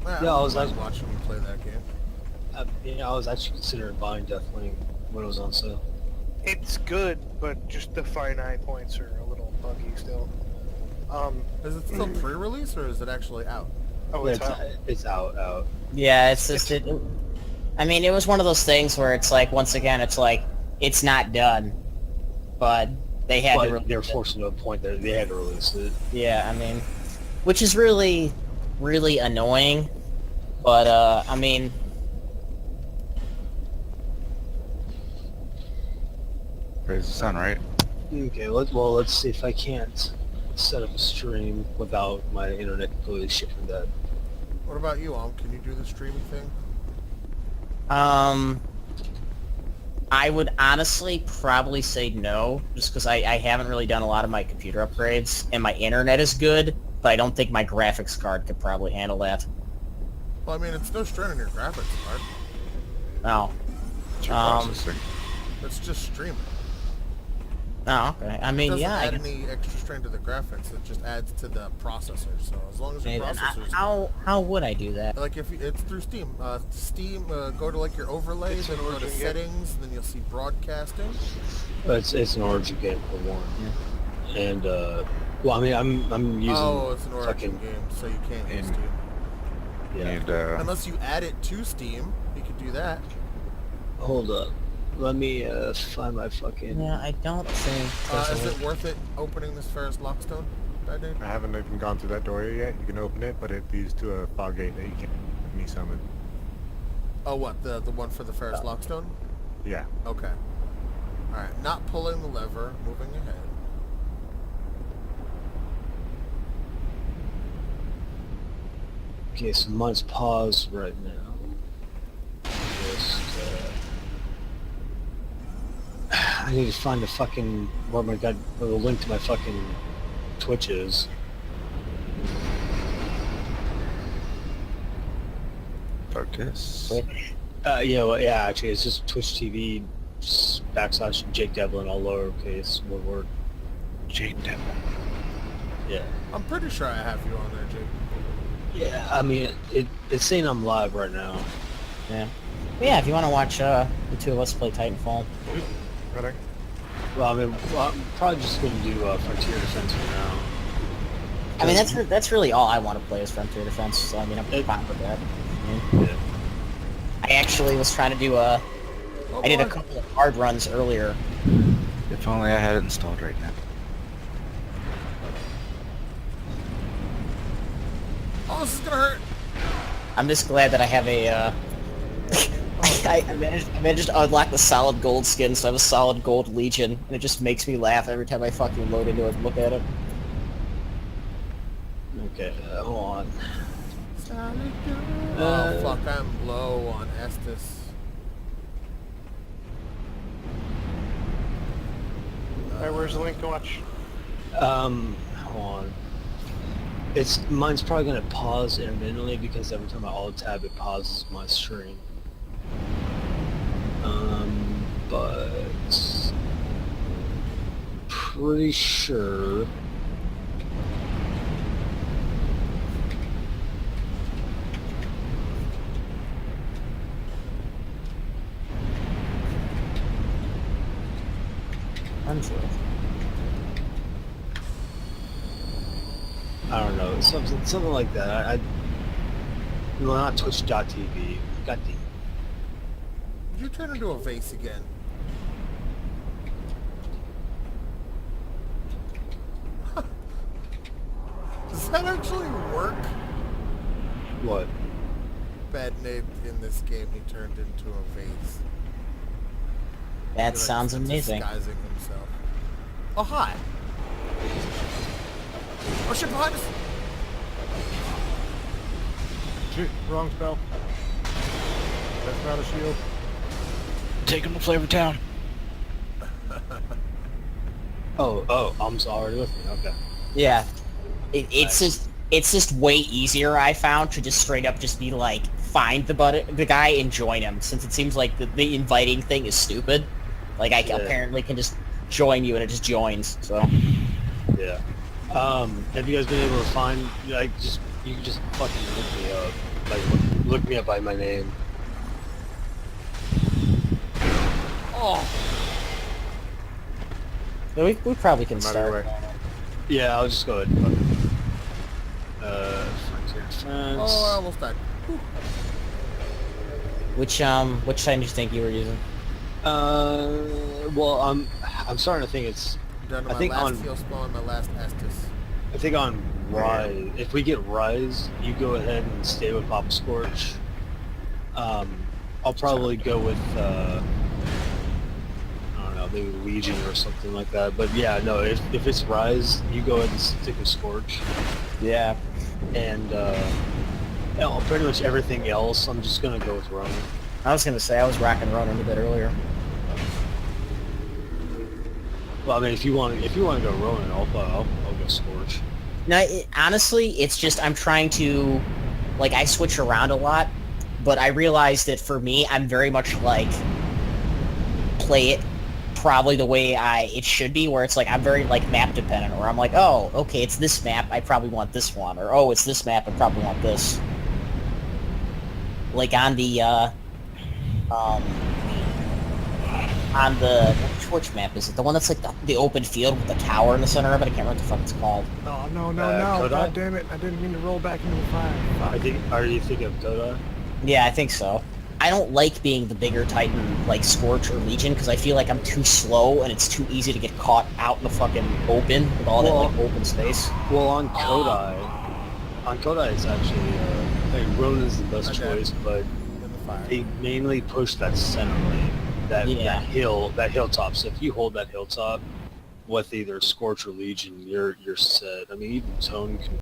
Well, Yeah, I was like like- watching you play that game. I was actually considering buying Deathwing when it was on sale. It's good, but just the finite points are a little buggy still. Is it still pre-release or is it actually out? Oh, it's out. It's out. Yeah, it's just I mean, it was one of those things where it's like, once again, it's like it's not done, but they had to. But Release they're it. forced to a point that they had to release it. Yeah, I mean, which is really, really annoying. But I mean, Praise the sun, right? Okay, let's see if I can't set up a stream without my internet completely shifting dead. What about you, Can you do the streaming thing? I would honestly probably say no, just because I haven't really done a lot of my computer upgrades, and my internet is good, but I don't think my graphics card could probably handle that. Well, I mean, it's no strain on your graphics card. No. It's your Um, processor. It's just streaming. Oh, okay. I It mean, doesn't yeah. I add guess. any extra strain to the graphics. It just adds to the processor. So as long as your And processor's how would I do that? like if you, it's through Steam. Go to like your overlays, It's then an go to Origin game. settings, and then you'll see broadcasting. It's an Origin game for one, and well, I mean, I'm using Oh, it's an Origin fucking game, so you can't use And- Steam yeah. And unless you add it to Steam. You could do that. Hold up, let me find my fucking. Yeah, I don't think. Is it worth it opening this Ferris Lockstone, that dude? I haven't even gone through that door yet. You can open it, but it leads to a fog gate that you can't me summon. Oh, what the one for the Ferris Lockstone? Yeah. Okay. All right. Not pulling the lever. Moving ahead. Okay, so mine's paused right now. Just, I need to find the fucking where the link to my fucking Twitch is. focus. Yeah, actually, it's just Twitch TV / Jake Devlin, all lowercase, one word. Jake Devil. Yeah. I'm pretty sure I have you on there, Jake. Yeah, I mean, it's saying I'm live right now. Yeah. But yeah, if you want to watch the two of us play Titanfall. Ready? Well, I mean, I'm probably just going to do Frontier Defense for now. I mean, that's really all I want to play is Frontier Defense, so I mean, I'm fine with that. Yeah. I actually was trying to do I did a couple of hard runs earlier. If only I had it installed right now. Oh, this is gonna hurt. I'm just glad that I have a, I managed to unlock the solid gold skin, so I have a solid gold Legion, and it just makes me laugh every time I fucking load into it and look at it. Okay, hold on. Oh fuck, I'm low on Estus. Alright, where's the link to watch? Hold on. Mine's probably gonna pause intermittently because every time I alt tab it pauses my stream. But pretty sure. I'm sure. I don't know, something like that. No, not Twitch.tv. God damn. Did you turn into a vase again? Does that actually work? What? Bad Nate in this game, he turned into a vase. That Like, sounds amazing. Disguising himself. Oh, hi. Oh shit, behind us! Shit, wrong spell. That's not a shield. Take him to Flavor Town. Oh, I'm already with me. Okay. Yeah. It's Nice. just way easier, I found, to just straight up just be like, find the guy and join him, since it seems like the inviting thing is stupid. Like, I apparently can just join you and it just joins, so. Yeah. Have you guys been able to find, like, you can just fucking look me up. Like, look me up by my name. Oh! Yeah, we probably can I'm out of start. your way. Yeah, I'll just go ahead and fucking, Frontier Defense. Oh, I almost died. Which time do you think you were using? Well, I'm starting to think it's, I'm down to I my think last on- heal spell and my last Estus. I think on Rise, if we get Rise, you go ahead and stay with Papa Scorch. I'll probably go with, I don't know, maybe Legion or something like that. But yeah, no, if it's Rise, you go ahead and stick with Scorch. Yeah. And, pretty much everything else, I'm just gonna go with Ronin. I was gonna say, I was rocking Ronin a bit earlier. Well, I mean, if you want to go Ronin, I'll go Scorch. No, honestly, it's just I'm trying to, like, I switch around a lot, but I realize that for me, I'm very much like, play it probably the way it should be, where it's like, I'm very, like, map dependent, where I'm like, oh, okay, it's this map, I probably want this one, or oh, it's this map, I probably want this. Like, on the, which map is it? The one that's like the open field with the tower in the center of it? I can't remember what the fuck it's called. Oh, no, Kodai? God damn it. I didn't mean to roll back into the fire. Are you thinking of Kodai? Yeah, I think so. I don't like being the bigger Titan like Scorch or Legion because I feel like I'm too slow and it's too easy to get caught out in the fucking open with all that like open space. Well, on Kodai it's actually, Ronin is the best Okay. choice, but In the fire. they mainly push that center lane, that hilltop. So if you hold that hilltop with either Scorch or Legion, you're set. I mean, even Tone can